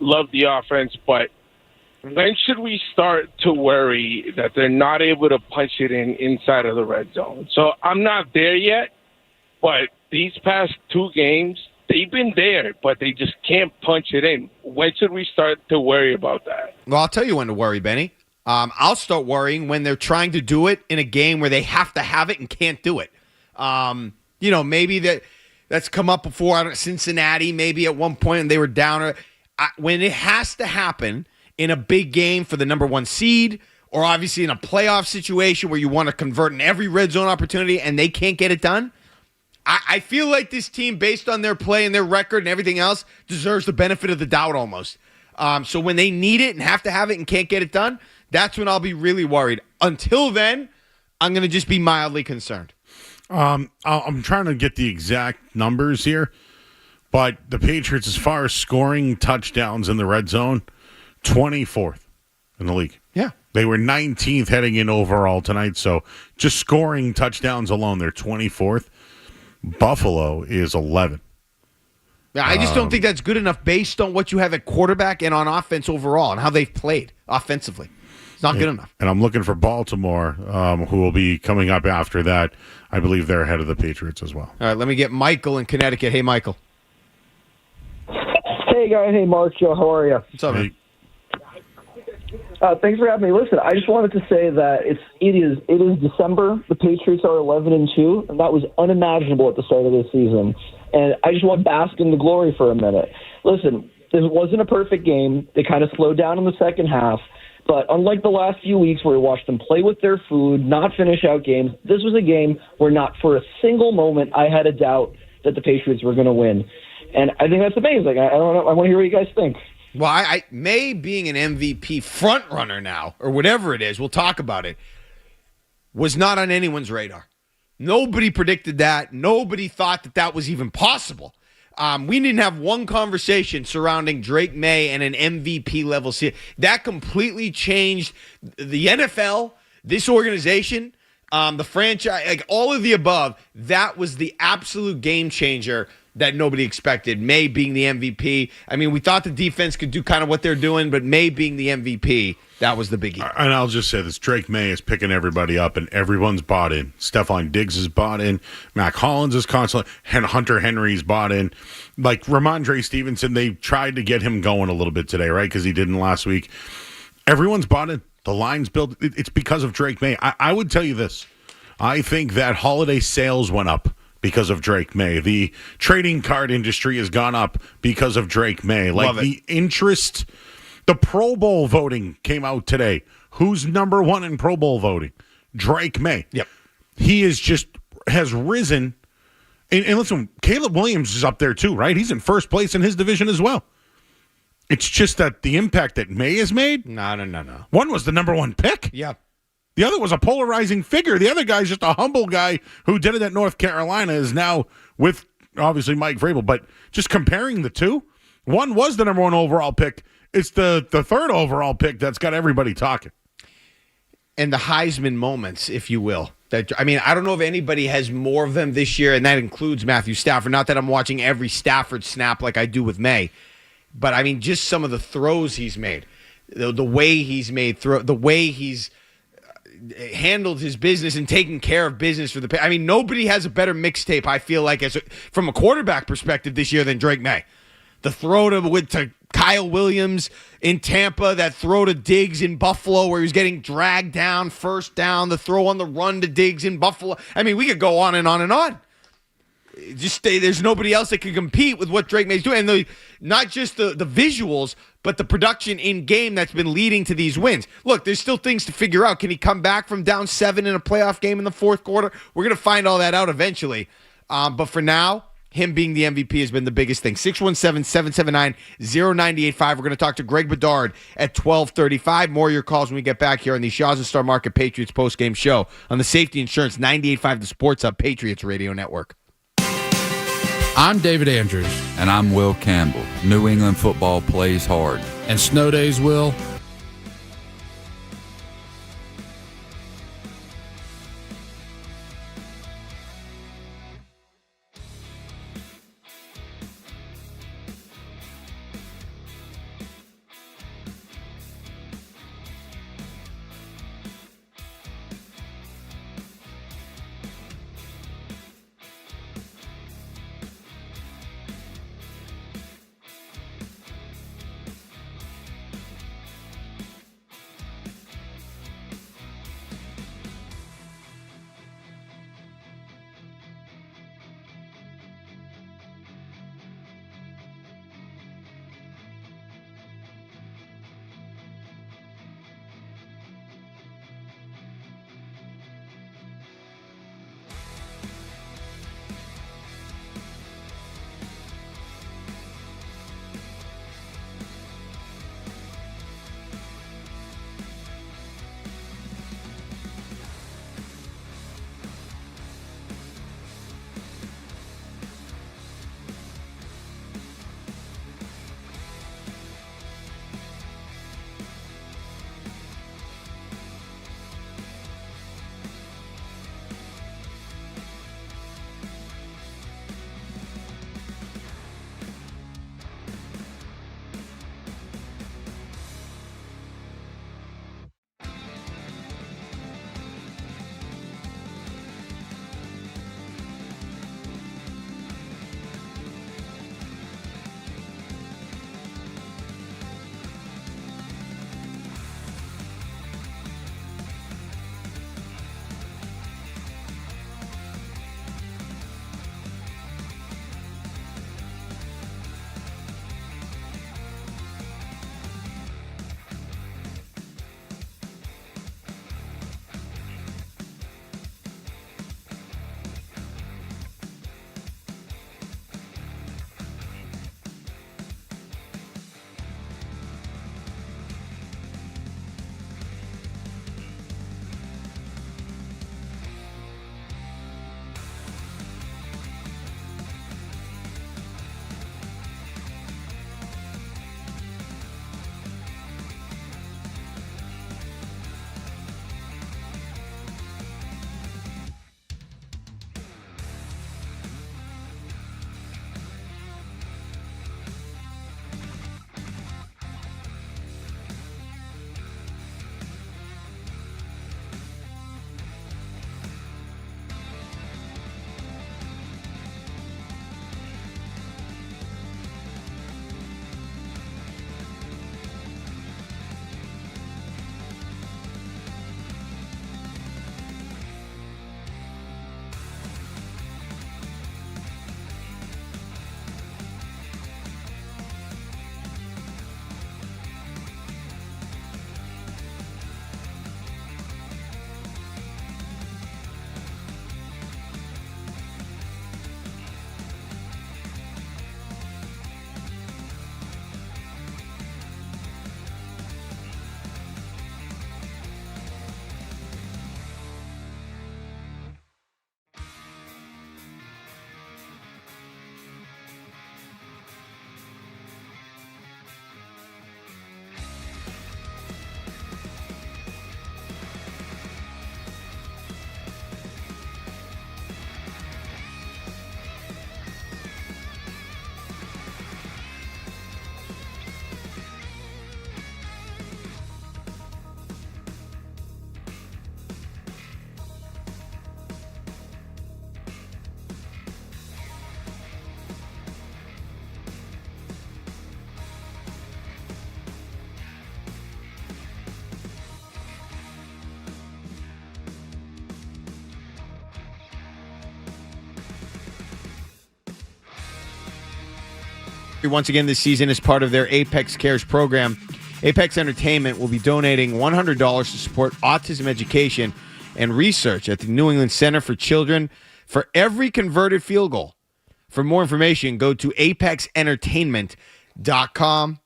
Love the offense, but when should we start to worry that they're not able to punch it inside of the red zone? So I'm not there yet, but these past 2 games, they've been there, but they just can't punch it in. When should we start to worry about that? Well, I'll tell you when to worry, Benny. I'll start worrying when they're trying to do it in a game where they have to have it and can't do it. Maybe that's come up before. I don't know, Cincinnati, maybe at one point they were down. When it has to happen in a big game for the number 1 seed, or obviously in a playoff situation where you want to convert in every red zone opportunity and they can't get it done, I feel like this team, based on their play and their record and everything else, deserves the benefit of the doubt almost. So when they need it and have to have it and can't get it done, that's when I'll be really worried. Until then, I'm going to just be mildly concerned. I'm trying to get the exact numbers here. But the Patriots, as far as scoring touchdowns in the red zone, 24th in the league. Yeah. They were 19th heading in overall tonight. So just scoring touchdowns alone, they're 24th. Buffalo is 11th. Yeah, I just don't think that's good enough based on what you have at quarterback and on offense overall and how they've played offensively. It's not good enough. And I'm looking for Baltimore, who will be coming up after that. I believe they're ahead of the Patriots as well. All right, let me get Michael in Connecticut. Hey, Michael. Hey, guys. Hey, Mark, Joe. How are you? What's up, man? Thanks for having me. Listen, I just wanted to say that it is December. The Patriots are 11-2, and that was unimaginable at the start of this season. And I just want to bask in the glory for a minute. Listen, this wasn't a perfect game. They kind of slowed down in the second half. But unlike the last few weeks where we watched them play with their food, not finish out games, this was a game where not for a single moment I had a doubt that the Patriots were going to win. And I think that's amazing. I don't know. I want to hear what you guys think. Well, May being an MVP front runner now, or whatever it is, we'll talk about it, was not on anyone's radar. Nobody predicted that. Nobody thought that was even possible. We didn't have one conversation surrounding Drake May and an MVP level season. That completely changed the NFL, this organization, the franchise, like all of the above. That was the absolute game changer that nobody expected. May being the MVP. I mean, we thought the defense could do kind of what they're doing, but May being the MVP, that was the biggie. And I'll just say this. Drake May is picking everybody up, and everyone's bought in. Stephon Diggs is bought in. Mac Hollins is constantly, and Hunter Henry's bought in. Like Ramondre Stevenson, they tried to get him going a little bit today, right, because he didn't last week. Everyone's bought in. The line's built. It's because of Drake May. I would tell you this. I think that holiday sales went up because of Drake May. The trading card industry has gone up because of Drake May. Like the interest, the Pro Bowl voting came out today. Who's number 1 in Pro Bowl voting? Drake May. Yep. He has risen. And listen, Caleb Williams is up there too, right? He's in first place in his division as well. It's just that the impact that May has made. No. One was the number 1 pick. Yeah. The other was a polarizing figure. The other guy's just a humble guy who did it at North Carolina, is now with, obviously, Mike Vrabel. But just comparing the two, one was the number 1 overall pick. It's the third overall pick that's got everybody talking. And the Heisman moments, if you will. I don't know if anybody has more of them this year, and that includes Matthew Stafford. Not that I'm watching every Stafford snap like I do with May. But, I mean, just some of the throws he's made. The way he's made the way he's handled his business and taken care of business for the. I mean, nobody has a better mixtape, I feel like, from a quarterback perspective this year than Drake May. The throw to Kyle Williams in Tampa, that throw to Diggs in Buffalo where he was getting dragged down, first down, the throw on the run to Diggs in Buffalo. I mean, we could go on and on and on. There's nobody else that can compete with what Drake May's doing. And not just the visuals, but the production in game that's been leading to these wins. Look, there's still things to figure out. Can he come back from down 7 in a playoff game in the fourth quarter? We're going to find all that out eventually. But for now, him being the MVP has been the biggest thing. 617-779-0985. We're going to talk to Greg Bedard at 12:35. More of your calls when we get back here on the Shaw's and Star Market Patriots postgame show on the Safety Insurance 98.5 The Sports Hub Patriots Radio Network. I'm David Andrews. And I'm Will Campbell. New England football plays hard. And snow days, Will. Once again this season, as part of their Apex Cares program, Apex Entertainment will be donating $100 to support autism education and research at the New England Center for Children for every converted field goal. For more information, go to apexentertainment.com.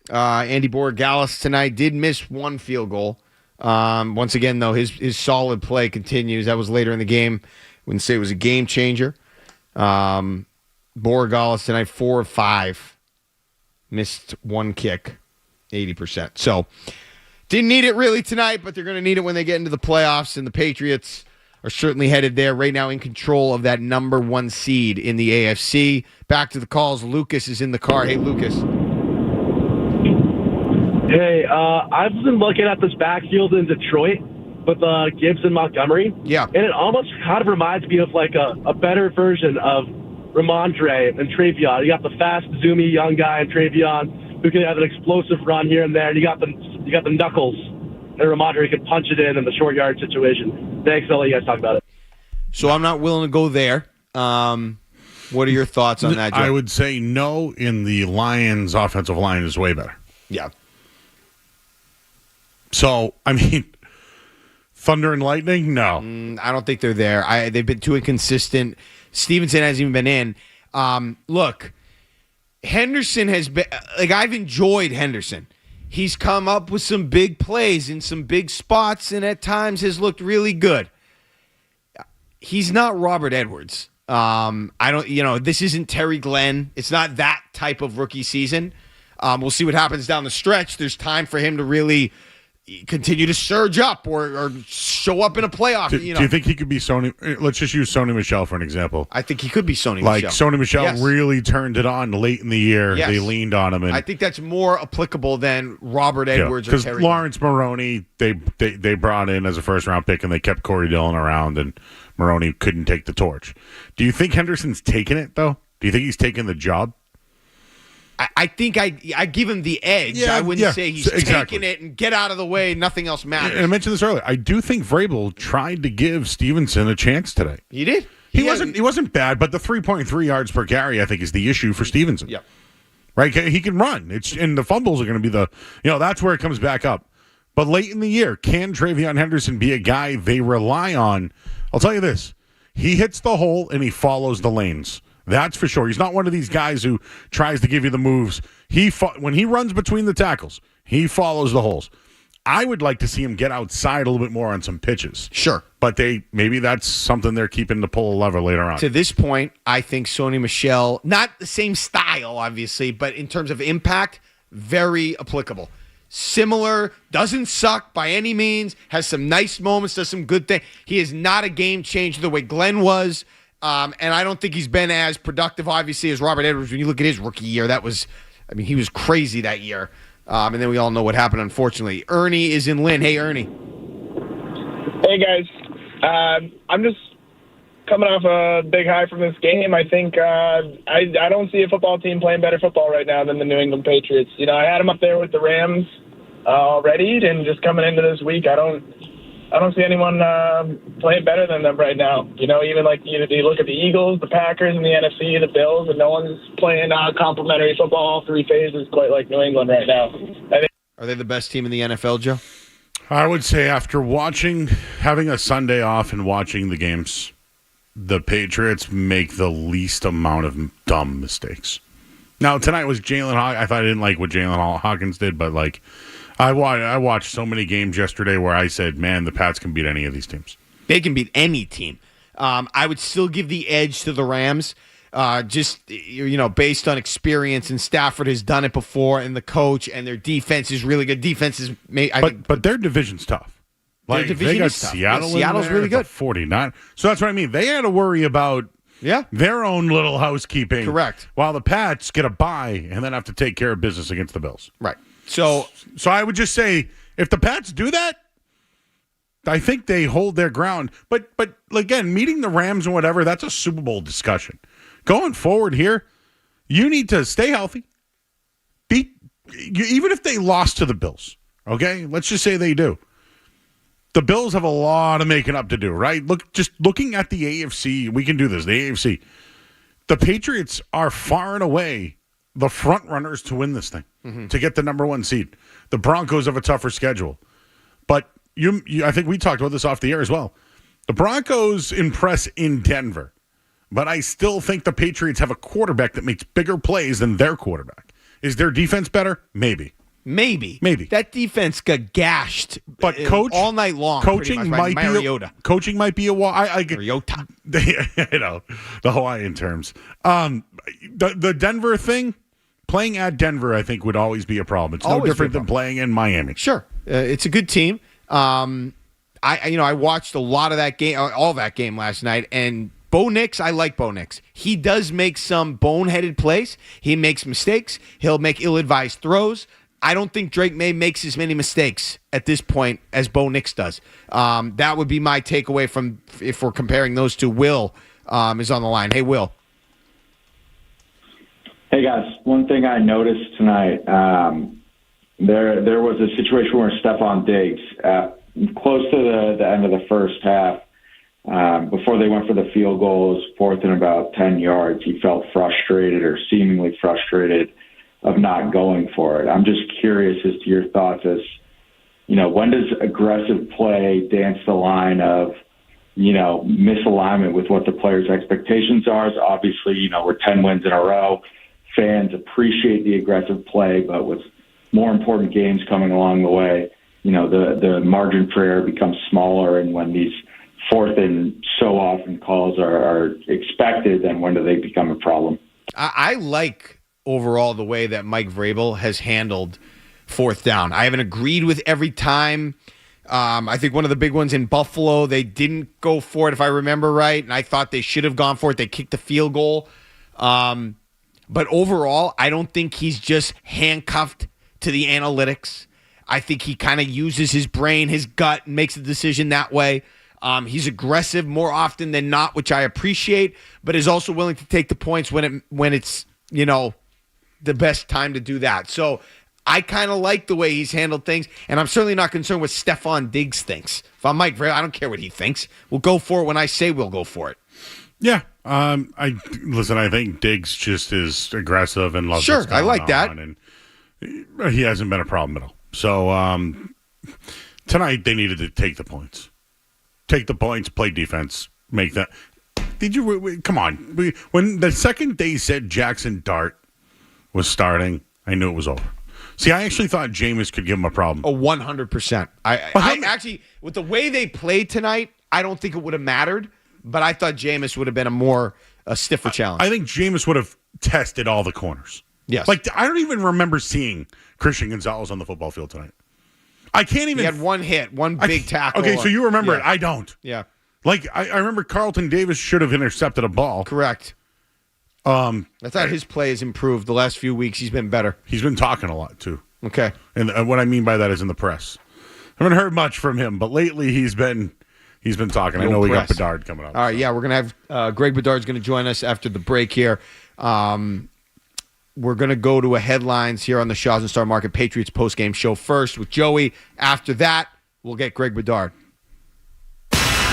Andy Borregales tonight did miss one field goal. Once again, though, his solid play continues. That was later in the game. Wouldn't say it was a game changer. Borregales tonight, 4 of 5. Missed one kick, 80%. So, didn't need it really tonight, but they're going to need it when they get into the playoffs, and the Patriots are certainly headed there right now in control of that number 1 seed in the AFC. Back to the calls. Lucas is in the car. Hey, Lucas. Hey, I've been looking at this backfield in Detroit with Gibbs and Montgomery. Yeah. And it almost kind of reminds me of like a better version of Ramondre and Travion. You got the fast, zoomy young guy in Travion who can have an explosive run here and there. And you got the knuckles and Ramondre can punch it in the short yard situation. Thanks. I'll let you guys talk about it. So I'm not willing to go there. What are your thoughts on that, Joe? I would say no in the Lions' offensive line is way better. Yeah. So, I mean, Thunder and Lightning? No. I don't think they're there. They've been too inconsistent. Stevenson hasn't even been in. Look, Henderson has been – like, I've enjoyed Henderson. He's come up with some big plays in some big spots and at times has looked really good. He's not Robert Edwards. This isn't Terry Glenn. It's not that type of rookie season. We'll see what happens down the stretch. There's time for him to really continue to surge up or show up in a playoff. Do you think he could be Sony? Let's just use Sony Michel for an example. I think he could be Sony Michel. Like Sony Michel really turned it on late in the year. Yes. They leaned on him. And I think that's more applicable than Robert Edwards or Terry. Because Lawrence Maroney, they brought in as a first-round pick, and they kept Corey Dillon around, and Maroney couldn't take the torch. Do you think Henderson's taking it, though? Do you think he's taking the job? I think I give him the edge. I wouldn't say he's taking it and get out of the way. Nothing else matters. And I mentioned this earlier. I do think Vrabel tried to give Stevenson a chance today. He did. He wasn't bad, but the 3.3 yards per carry I think is the issue for Stevenson. Yep. Right? He can run. And the fumbles are going to be that's where it comes back up. But late in the year, can Travion Henderson be a guy they rely on? I'll tell you this. He hits the hole and he follows the lanes. That's for sure. He's not one of these guys who tries to give you the moves. When he runs between the tackles, he follows the holes. I would like to see him get outside a little bit more on some pitches. Sure. But maybe that's something they're keeping to pull a lever later on. To this point, I think Sony Michel, not the same style, obviously, but in terms of impact, very applicable. Similar, doesn't suck by any means, has some nice moments, does some good things. He is not a game changer the way Glenn was. And I don't think he's been as productive, obviously, as Robert Edwards. When you look at his rookie year, he was crazy that year. And then we all know what happened, unfortunately. Ernie is in Lynn. Hey, Ernie. Hey, guys. I'm just coming off a big high from this game. I think I don't see a football team playing better football right now than the New England Patriots. I had them up there with the Rams already, and just coming into this week, I don't see anyone playing better than them right now. Even like you look at the Eagles, the Packers, and the NFC, the Bills, and no one's playing complimentary football all three phases quite like New England right now. Are they the best team in the NFL, Joe? I would say after having a Sunday off and watching the games, the Patriots make the least amount of dumb mistakes. Now, tonight was Jalen Hawkins. I thought I didn't like what Jalen Hawkins did, but I watched so many games yesterday where I said, man, the Pats can beat any of these teams. They can beat any team. I would still give the edge to the Rams, based on experience, and Stafford has done it before, and the coach, and their defense is really good. But their division's tough. Their division they got is tough. Seattle. Seattle's really good. 49. So that's what I mean. They had to worry about their own little housekeeping. Correct. While the Pats get a bye and then have to take care of business against the Bills. Right. So I would just say, if the Pats do that, I think they hold their ground. But again, meeting the Rams and whatever, that's a Super Bowl discussion. Going forward here, you need to stay healthy. Even if they lost to the Bills, okay? Let's just say they do. The Bills have a lot of making up to do, right? Looking at the AFC, we can do this. The AFC, the Patriots are far and away the front runners to win this thing, to get the number 1 seed. The Broncos have a tougher schedule. But I think we talked about this off the air as well. The Broncos impress in Denver, but I still think the Patriots have a quarterback that makes bigger plays than their quarterback. Is their defense better? Maybe. That defense got gashed, but all night long. Coaching might Mariota. Coaching might be a wall. Mariota. I know the Hawaiian terms. The Denver thing, playing at Denver, I think would always be a problem. It's no different than playing in Miami. Sure, it's a good team. I watched a lot of that game, all that game last night, and Bo Nix, I like Bo Nix. He does make some boneheaded plays. He makes mistakes. He'll make ill-advised throws. I don't think Drake May makes as many mistakes at this point as Bo Nix does. That would be my takeaway from if we're comparing those two. Will is on the line. Hey, Will. Hey, guys. One thing I noticed tonight, there was a situation where Stephon Diggs, close to the end of the first half, before they went for the field goals, 4th and about 10 yards, he felt frustrated or seemingly frustrated of not going for it. I'm just curious as to your thoughts as, when does aggressive play dance the line of, misalignment with what the players' expectations are? So obviously, we're 10 wins in a row. Fans appreciate the aggressive play, but with more important games coming along the way, the margin for error becomes smaller, and when these 4th and so often calls are expected, then when do they become a problem? I like overall the way that Mike Vrabel has handled 4th down. I haven't agreed with every time. I think one of the big ones in Buffalo, they didn't go for it, if I remember right, and I thought they should have gone for it. They kicked the field goal. But overall, I don't think he's just handcuffed to the analytics. I think he kind of uses his brain, his gut, and makes a decision that way. He's aggressive more often than not, which I appreciate, but is also willing to take the points when it's the best time to do that. So I kind of like the way he's handled things, and I'm certainly not concerned with Stephon Diggs thinks. If I'm Mike Vrabel, I don't care what he thinks. We'll go for it when I say we'll go for it. Yeah. I think Diggs just is aggressive and loves Sure, what's going I like on, that. and he hasn't been a problem at all. So tonight they needed to take the points. Take the points, play defense, make that. Did you come on? When the second they said Jackson Dart was starting, I knew it was over. See, I actually thought Jameis could give him a problem. 100%. I actually, with the way they played tonight, I don't think it would have mattered, but I thought Jameis would have been a stiffer challenge. I think Jameis would have tested all the corners. Yes. Like, I don't even remember seeing Christian Gonzalez on the football field tonight. I can't even. He had one hit, one big tackle. Okay, so you remember it. I don't. Yeah. Like, I remember Carlton Davis should have intercepted a ball. Correct. I thought his play has improved the last few weeks. He's been better. He's been talking a lot, too. Okay. And what I mean by that is in the press. I haven't heard much from him, but lately he's been talking. I know we got Bedard coming up. All right, yeah, we're going to have Greg Bedard's going to join us after the break here. We're going to go to a headlines here on the Shaw's and Star Market Patriots postgame show first with Joey. After that, we'll get Greg Bedard.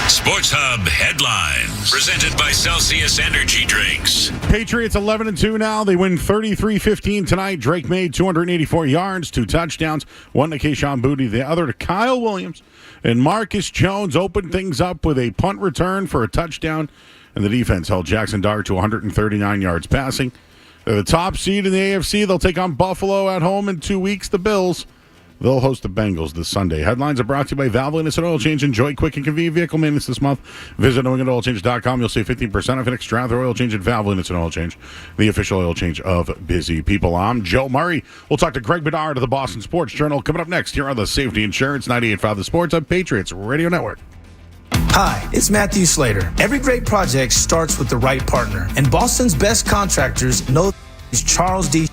Sports Hub headlines presented by Celsius Energy Drinks. Patriots 11-2 now. They win 33-15 tonight. Drake made 284 yards, 2 touchdowns, one to Kayshon Boutte, the other to Kyle Williams. And Marcus Jones opened things up with a punt return for a touchdown. And the defense held Jackson Dart to 139 yards passing. They're the top seed in the AFC. They'll take on Buffalo at home in 2 weeks. The Bills. They'll host the Bengals this Sunday. Headlines are brought to you by Valvoline Innocent Oil Change. Enjoy quick and convenient vehicle maintenance this month. Visit NewEnglandOilChange.com. You'll save 15% off an extra oil change at Valvoline Innocent Oil Change, the official oil change of busy people. I'm Joe Murray. We'll talk to Greg Bedard of the Boston Sports Journal coming up next here on the Safety Insurance 98.5 The Sports on Patriots Radio Network. Hi, it's Matthew Slater. Every great project starts with the right partner, and Boston's best contractors know Charles D.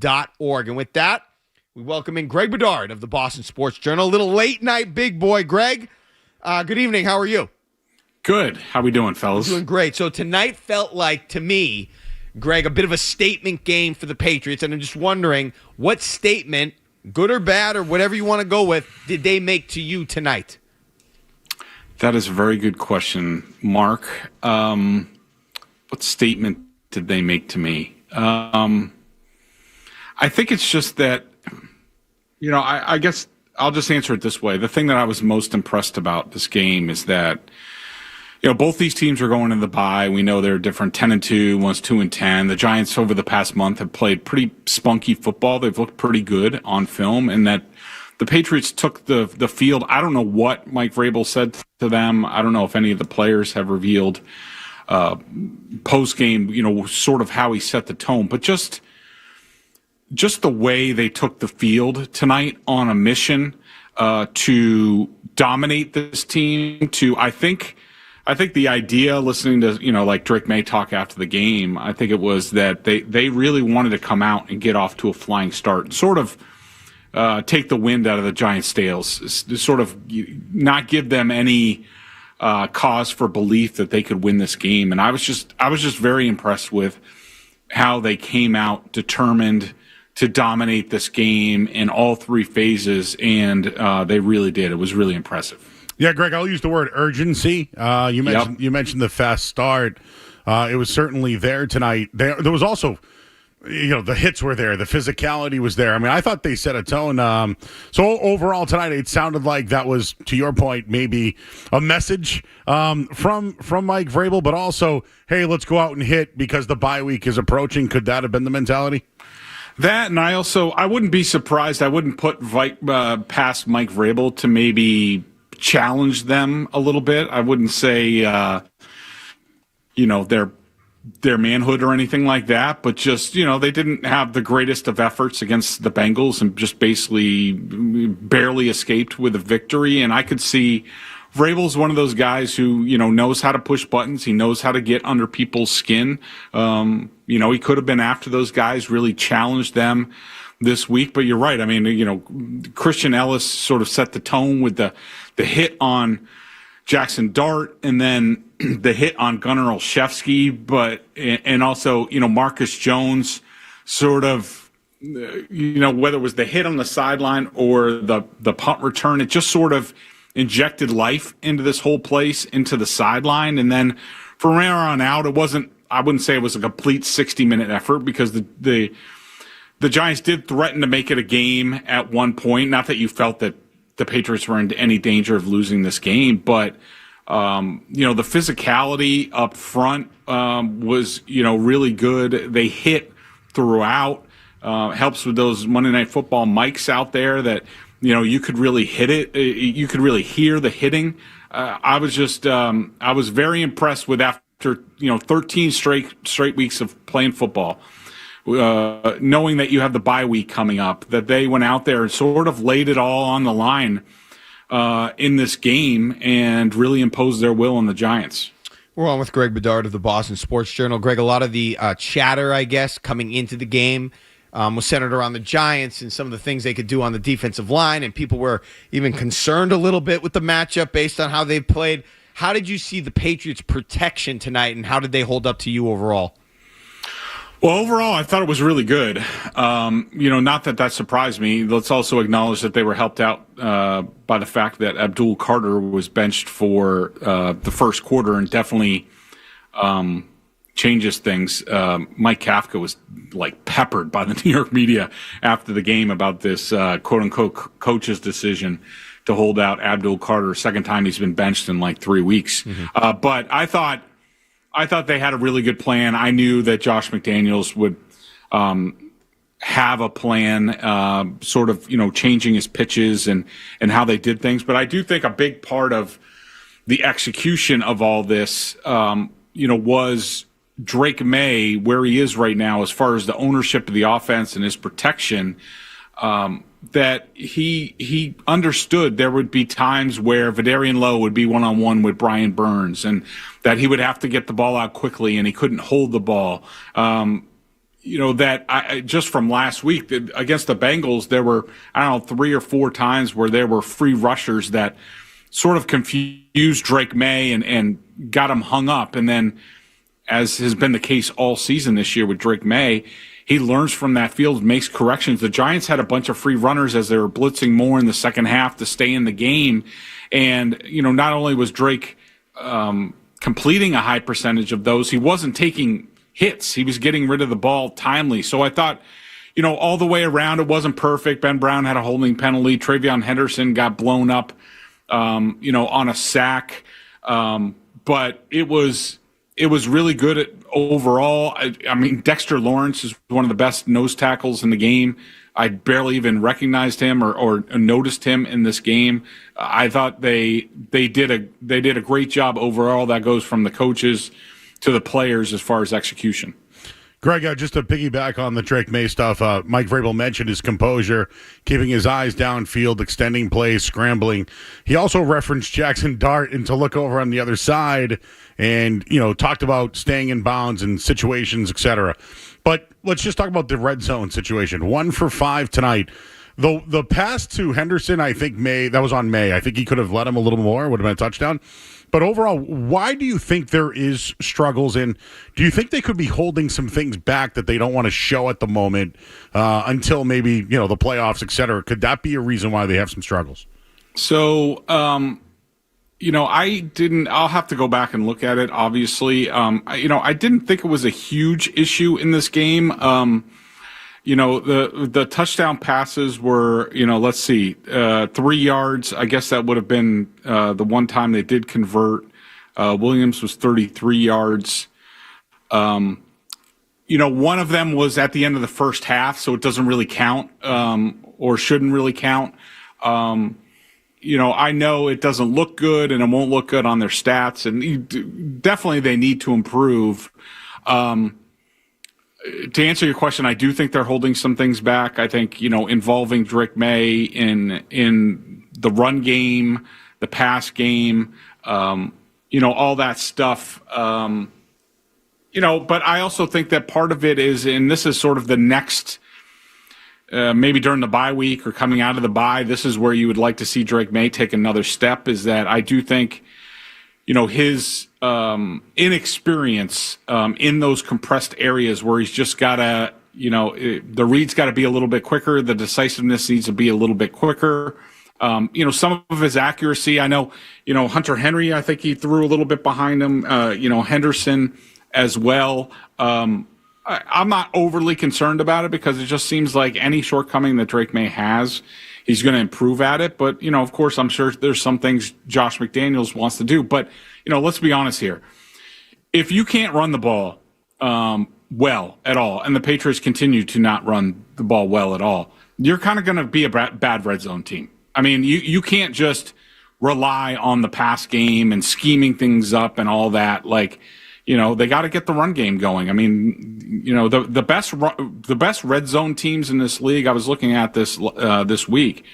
bostonsportsjournal.org. And with that, we welcome in Greg Bedard of the Boston Sports Journal. A little late night big boy. Greg, good evening. How are you? Good. How we doing, fellas? We're doing great. So tonight felt like, to me, Greg, a bit of a statement game for the Patriots. And I'm just wondering, what statement, good or bad or whatever you want to go with, did they make to you tonight? That is a very good question, Mark. What statement did they make to me? I think it's just that, I guess I'll just answer it this way. The thing that I was most impressed about this game is that, both these teams are going in the bye. We know they're different, 10-2, one's 2-10. The Giants over the past month have played pretty spunky football. They've looked pretty good on film, and that the Patriots took the field. I don't know what Mike Vrabel said to them. I don't know if any of the players have revealed post-game, sort of how he set the tone. But just the way they took the field tonight on a mission to dominate this team, I think the idea, listening to, like Drake May talk after the game, I think it was that they really wanted to come out and get off to a flying start and sort of take the wind out of the Giants' sails, sort of not give them any cause for belief that they could win this game. And I was just very impressed with how they came out determined to dominate this game in all three phases, and they really did. It was really impressive. Yeah, Greg, I'll use the word urgency. You mentioned the fast start. It was certainly there tonight. There was also, the hits were there. The physicality was there. I mean, I thought they set a tone. So overall tonight, it sounded like that was, to your point, maybe a message from Mike Vrabel, but also, hey, let's go out and hit because the bye week is approaching. Could that have been the mentality? That, and I wouldn't be surprised. I wouldn't put past Mike Vrabel to maybe challenge them a little bit. I wouldn't say, their manhood or anything like that, but just, they didn't have the greatest of efforts against the Bengals and just basically barely escaped with a victory. And I could see Vrabel's one of those guys who, knows how to push buttons. He knows how to get under people's skin. He could have been after those guys, really challenged them this week. But you're right. I mean, Christian Ellis sort of set the tone with the hit on Jackson Dart and then the hit on Gunnar Olszewski, and also, Marcus Jones sort of, whether it was the hit on the sideline or the punt return, it just sort of injected life into this whole place, into the sideline. And then from there on out, I wouldn't say it was a complete 60-minute effort because the Giants did threaten to make it a game at one point. Not that you felt that the Patriots were in any danger of losing this game, but the physicality up front was really good. They hit throughout. Helps with those Monday Night Football mics out there that you could really hit it. You could really hear the hitting. I was very impressed with after 13 straight weeks of playing football. Knowing that you have the bye week coming up, that they went out there and sort of laid it all on the line in this game and really imposed their will on the Giants. We're on with Greg Bedard of the Boston Sports Journal. Greg, a lot of the chatter, I guess, coming into the game was centered around the Giants and some of the things they could do on the defensive line, and people were even concerned a little bit with the matchup based on how they've played. How did you see the Patriots' protection tonight, and how did they hold up to you overall? Well, overall, I thought it was really good. Not that surprised me. Let's also acknowledge that they were helped out by the fact that Abdul Carter was benched for the first quarter and definitely changes things. Mike Kafka was peppered by the New York media after the game about this quote-unquote coach's decision to hold out Abdul Carter. Second time he's been benched in 3 weeks. Mm-hmm. But I thought they had a really good plan. I knew that Josh McDaniels would have a plan, changing his pitches and how they did things. But I do think a big part of the execution of all this, was Drake May, where he is right now as far as the ownership of the offense and his protection, that he understood there would be times where Vidarian Lowe would be one-on-one with Brian Burns and that he would have to get the ball out quickly and he couldn't hold the ball. that just from last week against the Bengals, there were, 3 or 4 times where there were free rushers that sort of confused Drake May and got him hung up. And then, as has been the case all season this year with Drake May, he learns from that field, makes corrections. The Giants had a bunch of free runners as they were blitzing more in the second half to stay in the game. And, not only was Drake completing a high percentage of those, he wasn't taking hits. He was getting rid of the ball timely. So I thought, all the way around, it wasn't perfect. Ben Brown had a holding penalty. Travion Henderson got blown up, on a sack. But it was really good overall. I mean, Dexter Lawrence is one of the best nose tackles in the game. I barely even recognized him or noticed him in this game. I thought they did a great job overall. That goes from the coaches to the players as far as execution. Greg, just to piggyback on the Drake May stuff, Mike Vrabel mentioned his composure, keeping his eyes downfield, extending plays, scrambling. He also referenced Jackson Dart and to look over on the other side and, talked about staying in bounds and situations, etc. But let's just talk about the red zone situation. 1 for 5 tonight. The pass to Henderson, I think that was on May. I think he could have let him a little more, would have been a touchdown. But overall, why do you think there is struggles in? Do you think they could be holding some things back that they don't want to show at the moment until maybe, the playoffs, et cetera? Could that be a reason why they have some struggles? So, I'll have to go back and look at it, obviously. I didn't think it was a huge issue in this game. The touchdown passes were, let's see, 3 yards. I guess that would have been the one time they did convert. Williams was 33 yards. One of them was at the end of the first half, so it doesn't really count or shouldn't really count. I know it doesn't look good and it won't look good on their stats, and definitely they need to improve. To answer your question, I do think they're holding some things back. I think, involving Drake May in the run game, the pass game, all that stuff. But I also think that part of it is, and this is sort of the next, maybe during the bye week or coming out of the bye, this is where you would like to see Drake May take another step, is that I do think, his inexperience in those compressed areas where he's just got to, the read's got to be a little bit quicker. The decisiveness needs to be a little bit quicker. Some of his accuracy, I know, Hunter Henry, I think he threw a little bit behind him, Henderson as well. I'm not overly concerned about it because it just seems like any shortcoming that Drake May has, he's going to improve at it. But, of course, I'm sure there's some things Josh McDaniels wants to do. But, let's be honest here. If you can't run the ball well at all, and the Patriots continue to not run the ball well at all, you're kind of going to be a bad red zone team. I mean, you can't just rely on the pass game and scheming things up and all that. Like, they got to get the run game going. I mean, the best red zone teams in this league, I was looking at this this week.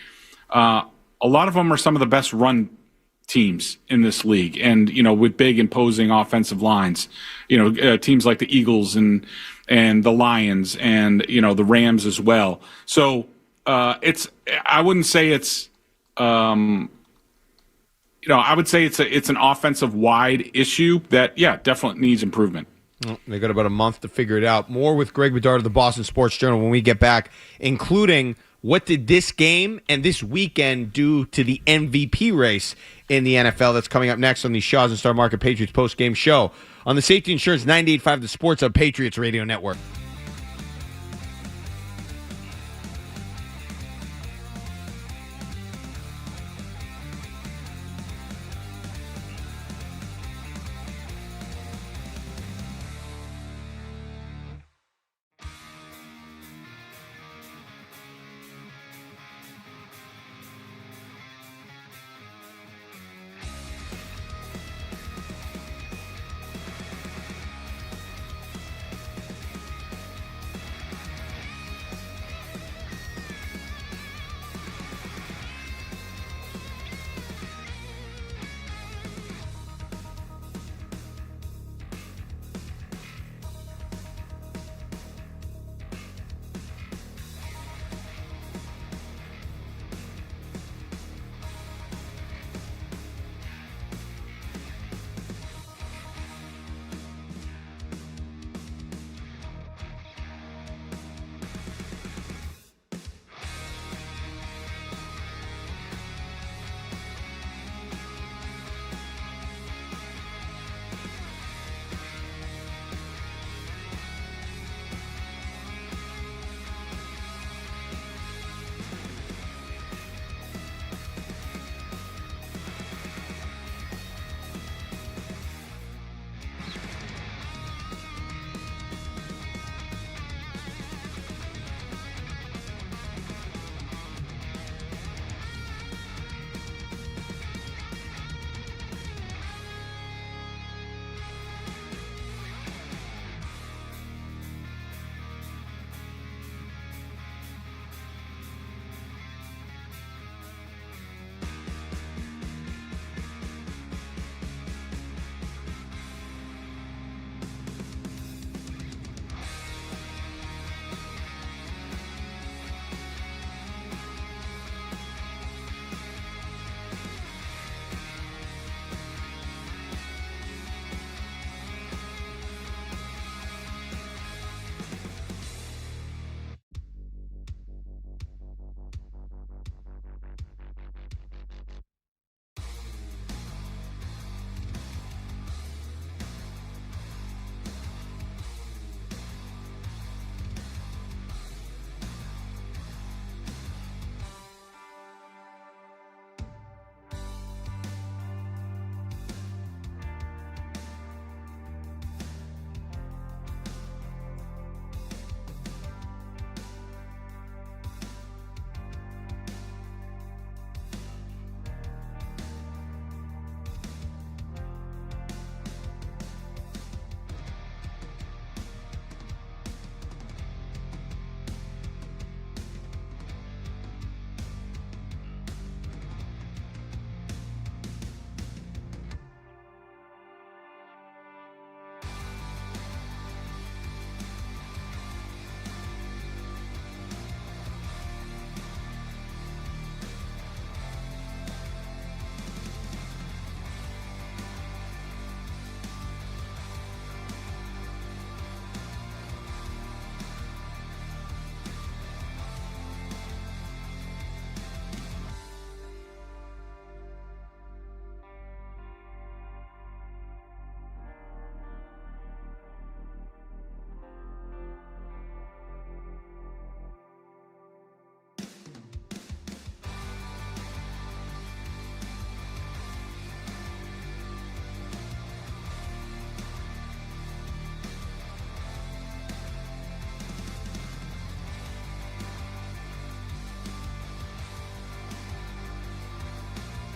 A lot of them are some of the best run teams in this league, and with big imposing offensive lines. Teams like the Eagles and the Lions and the Rams as well. So I wouldn't say it's. I would say it's an offensive wide issue that, definitely needs improvement. Well, they got about a month to figure it out. More with Greg Bedard of the Boston Sports Journal when we get back, including what did this game and this weekend do to the MVP race in the NFL. That's coming up next on the Shaw's and Star Market Patriots Postgame Show on the Safety Insurance 98.5 The Sports Hub Patriots Radio Network.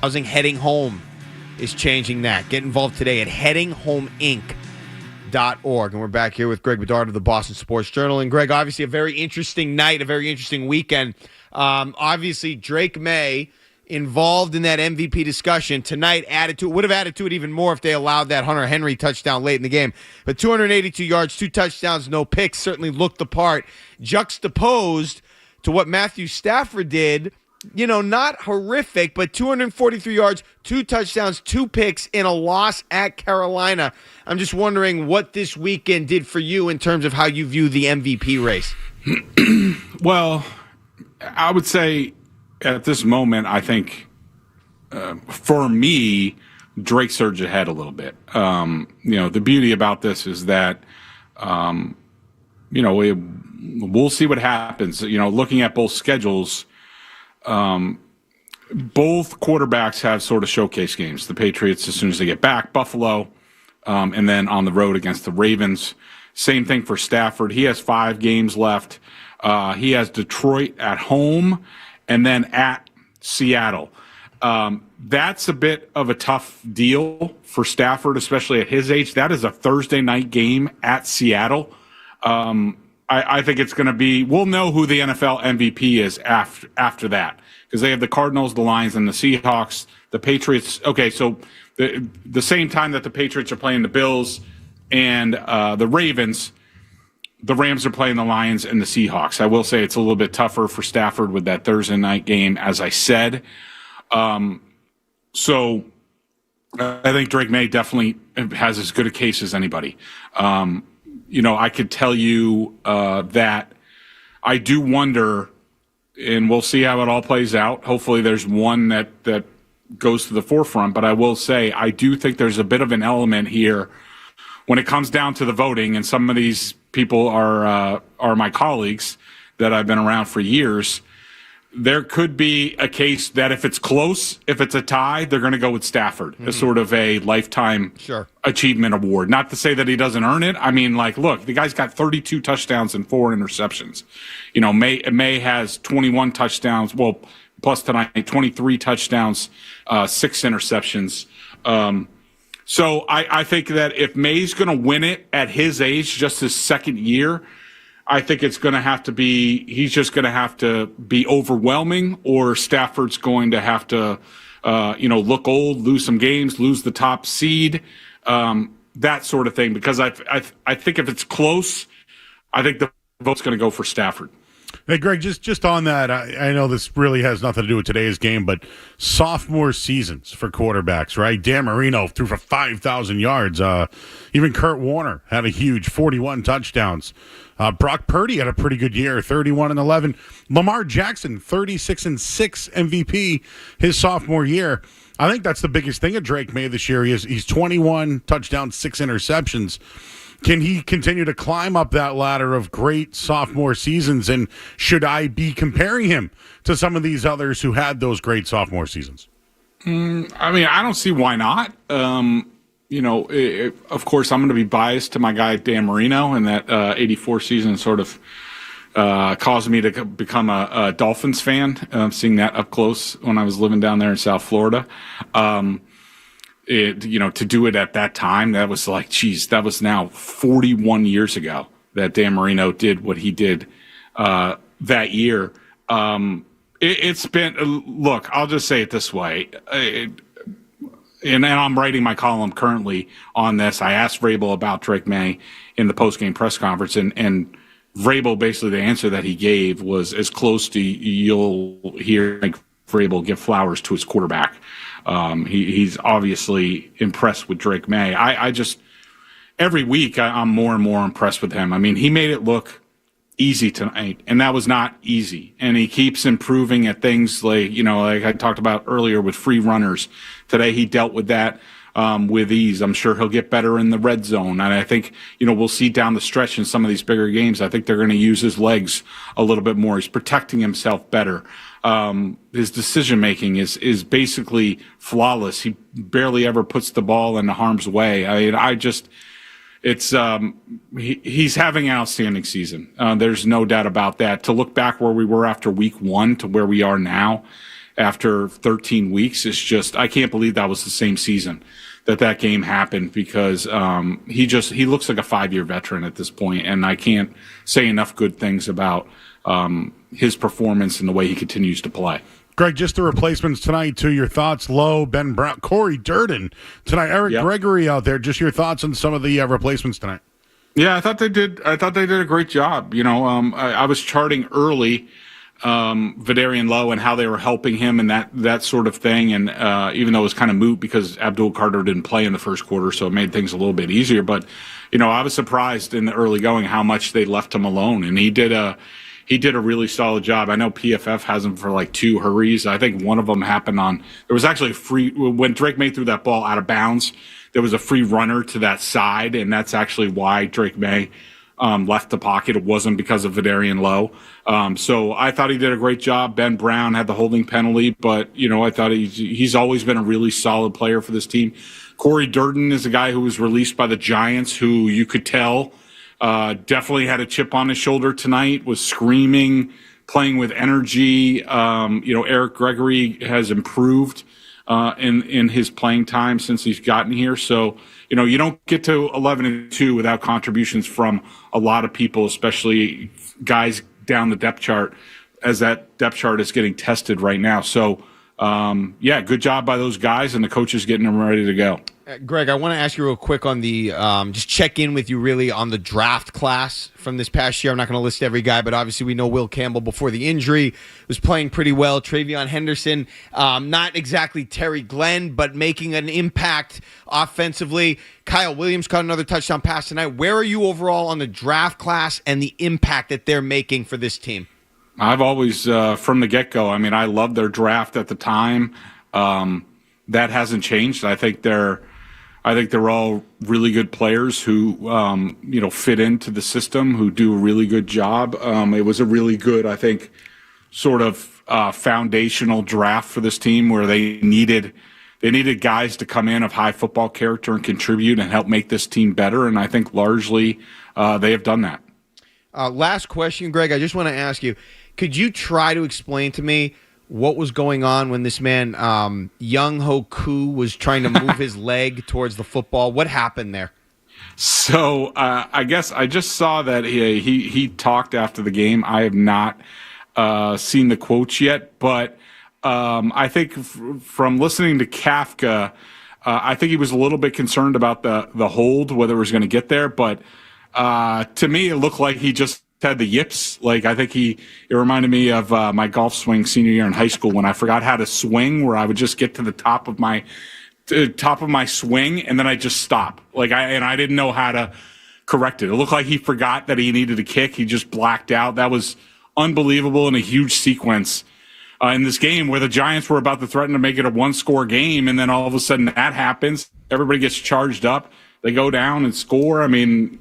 Housing Heading Home is changing that. Get involved today at headinghomeinc.org. And we're back here with Greg Bedard of the Boston Sports Journal. And Greg, obviously a very interesting night, a very interesting weekend. Obviously, Drake May involved in that MVP discussion tonight would have added to it even more if they allowed that Hunter Henry touchdown late in the game. But 282 yards, 2 touchdowns, no picks, certainly looked the part. Juxtaposed to what Matthew Stafford did, not horrific, but 243 yards, 2 touchdowns, 2 picks in a loss at Carolina. I'm just wondering what this weekend did for you in terms of how you view the MVP race. Well, I would say at this moment, I think for me, Drake surged ahead a little bit. The beauty about this is that, we'll see what happens. Looking at both schedules, both quarterbacks have sort of showcase games. The Patriots, as soon as they get back, Buffalo, and then on the road against the Ravens. Same thing for Stafford. He has 5 games left. He has Detroit at home and then at Seattle. That's a bit of a tough deal for Stafford, especially at his age. That is a Thursday night game at Seattle. I think it's going to be – we'll know who the NFL MVP is after that because they have the Cardinals, the Lions, and the Seahawks. The Patriots – okay, so the same time that the Patriots are playing the Bills and the Ravens, the Rams are playing the Lions and the Seahawks. I will say it's a little bit tougher for Stafford with that Thursday night game, as I said. So I think Drake May definitely has as good a case as anybody. I could tell you that I do wonder, and we'll see how it all plays out. Hopefully there's one that goes to the forefront, but I will say I do think there's a bit of an element here when it comes down to the voting, and some of these people are my colleagues that I've been around for years. There could be a case that if it's close, if it's a tie, they're going to go with Stafford as sort of a lifetime achievement award. Not to say that he doesn't earn it. I mean, look, the guy's got 32 touchdowns and 4 interceptions. May has 21 touchdowns. Well, plus tonight, 23 touchdowns, 6 interceptions. So I think that if May's going to win it at his age, just his second year, I think it's going to have to be, he's just going to have to be overwhelming, or Stafford's going to have to, look old, lose some games, lose the top seed, that sort of thing. Because I think if it's close, I think the vote's going to go for Stafford. Hey, Greg, just on that, I know this really has nothing to do with today's game, but sophomore seasons for quarterbacks, right? Dan Marino threw for 5,000 yards. Even Kurt Warner had a huge 41 touchdowns. Brock Purdy had a pretty good year, 31-11. Lamar Jackson, 36-6 MVP his sophomore year. I think that's the biggest thing of Drake May this year. He's 21 touchdowns, 6 interceptions. Can he continue to climb up that ladder of great sophomore seasons? And should I be comparing him to some of these others who had those great sophomore seasons? I don't see why not. Of course, I'm going to be biased to my guy Dan Marino, and that 84 season sort of caused me to become a Dolphins fan, seeing that up close when I was living down there in South Florida. To do it at that time, that was that was now 41 years ago that Dan Marino did what he did that year. It's been, look, I'll just say it this way. And I'm writing my column currently on this. I asked Vrabel about Drake May in the postgame press conference, and Vrabel, basically the answer that he gave was as close to you'll hear Vrabel give flowers to his quarterback. He's obviously impressed with Drake May. I just, every week I'm more and more impressed with him. I mean, he made it look easy tonight, and that was not easy. And he keeps improving at things like I talked about earlier with free runners. Today he dealt with that with ease. I'm sure he'll get better in the red zone. And I think, we'll see down the stretch in some of these bigger games, I think they're going to use his legs a little bit more. He's protecting himself better. His decision-making is basically flawless. He barely ever puts the ball in harm's way. He's having an outstanding season. There's no doubt about that. To look back where we were after week 1 to where we are now, after 13 weeks is just, I can't believe that was the same season that game happened, because he looks like a 5-year veteran at this point, and I can't say enough good things about his performance and the way he continues to play. Greg, just the replacements tonight, too. Your thoughts, Lowe, Ben Brown, Corey Durden tonight, Eric Gregory out there. Just your thoughts on some of the replacements tonight. Yeah, I thought they did a great job. I was charting early Vidari and Lowe and how they were helping him and that sort of thing. And even though it was kind of moot because Abdul Carter didn't play in the first quarter, so it made things a little bit easier. But I was surprised in the early going how much they left him alone, and he did a really solid job. I know PFF has him for like 2 hurries. I think one of them happened there was actually a free, when Drake May threw that ball out of bounds, there was a free runner to that side, and that's actually why Drake May left the pocket. It wasn't because of Vidari and Lowe. So I thought he did a great job. Ben Brown had the holding penalty, but I thought he's always been a really solid player for this team. Corey Durden is a guy who was released by the Giants, who you could tell definitely had a chip on his shoulder tonight, was screaming, playing with energy. Eric Gregory has improved in his playing time since he's gotten here. So, you don't get to 11-2 without contributions from a lot of people, especially guys down the depth chart, as that depth chart is getting tested right now. So, good job by those guys, and the coaches getting them ready to go. Greg, I want to ask you real quick on the just check in with you really on the draft class from this past year. I'm not going to list every guy, but obviously we know Will Campbell before the injury was playing pretty well. Travion Henderson, not exactly Terry Glenn, but making an impact offensively. Kyle Williams caught another touchdown pass tonight. Where are you overall on the draft class and the impact that they're making for this team? I've always, from the get-go, I loved their draft at the time. That hasn't changed. I think they're all really good players who, fit into the system, who do a really good job. It was a really good, I think, sort of foundational draft for this team where they needed guys to come in of high football character and contribute and help make this team better. And I think largely they have done that. Last question, Greg. I just want to ask you, could you try to explain to me what was going on when this man, Young Ho Koo, was trying to move his leg towards the football? What happened there? So I guess I just saw that he talked after the game. I have not seen the quotes yet, but I think from listening to Kafka, I think he was a little bit concerned about the hold, whether it was going to get there. But to me, it looked like he just had the yips. Like, I think it reminded me of my golf swing senior year in high school when I forgot how to swing, where I would just get to the top of my swing and then I just stop. I didn't know how to correct it. It looked like he forgot that he needed a kick. He just blacked out. That was unbelievable in a huge sequence in this game where the Giants were about to threaten to make it a 1-score game, and then all of a sudden that happens. Everybody gets charged up. They go down and score. It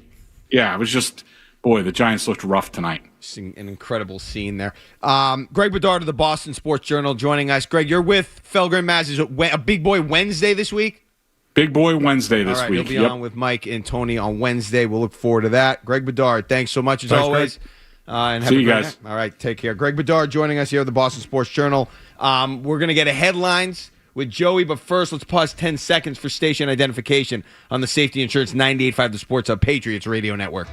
was just... Boy, the Giants looked rough tonight. An incredible scene there. Greg Bedard of the Boston Sports Journal joining us. Greg, you're with Felger and Maz. Is it a Big Boy Wednesday this week? Big Boy Wednesday this week. You'll be on with Mike and Tony on Wednesday. We'll look forward to that. Greg Bedard, thanks so much as always. And see you guys. All right, take care. Greg Bedard joining us here at the Boston Sports Journal. We're going to get a headlines with Joey, but first let's pause 10 seconds for station identification on the Safety Insurance 98.5 The Sports Hub Patriots Radio Network.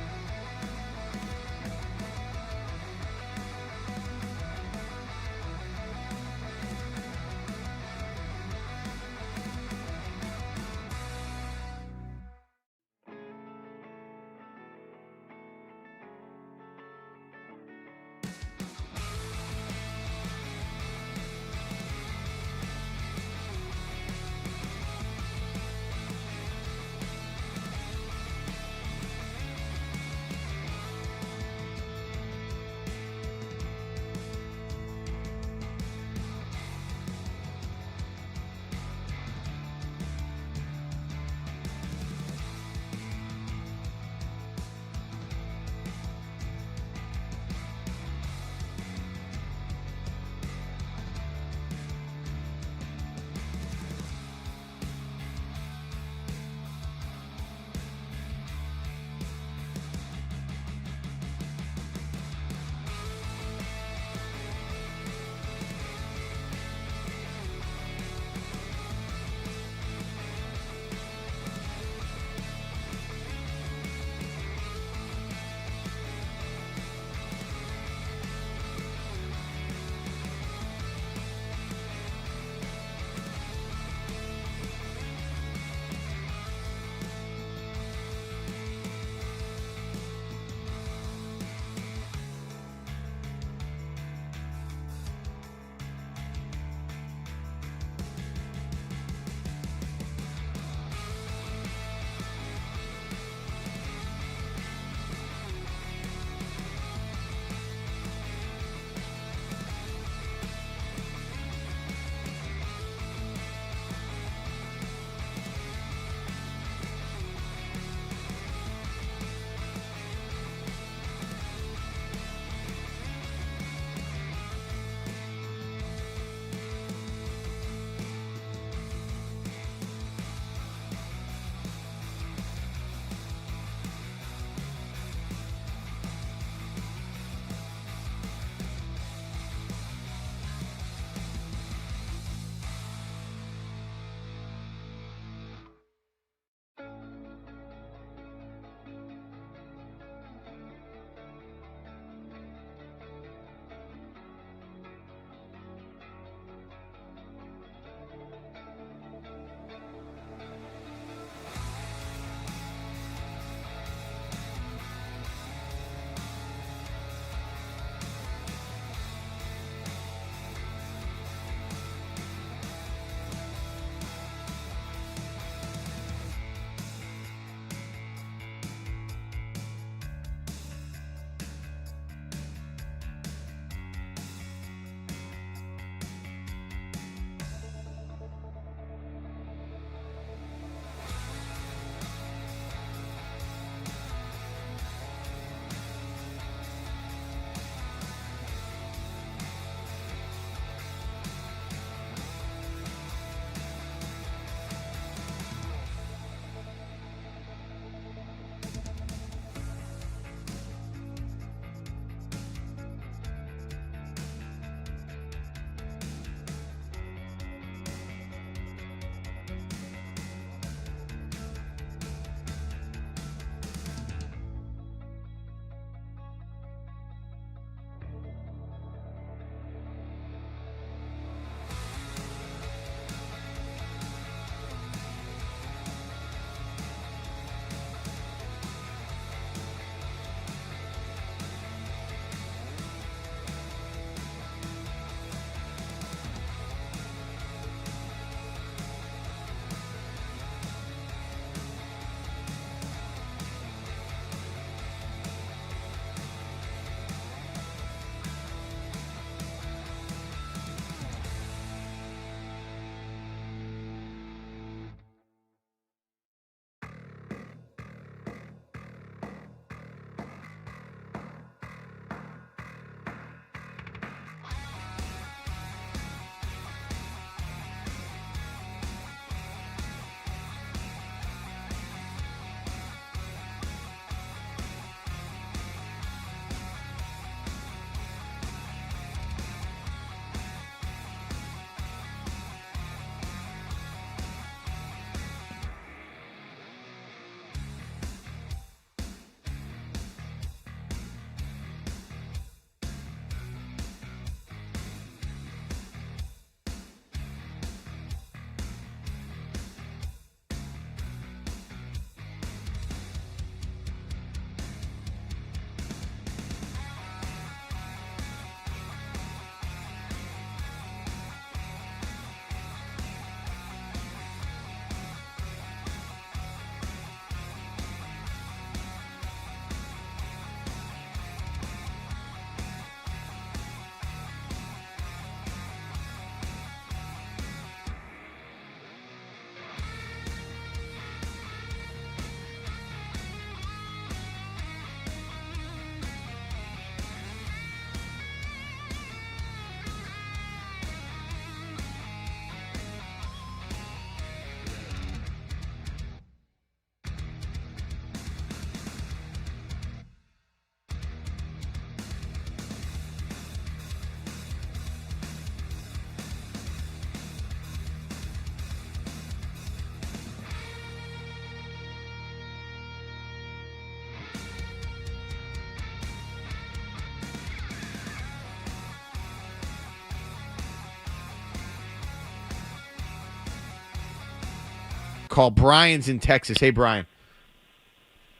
call. Brian's in Texas. Hey, Brian.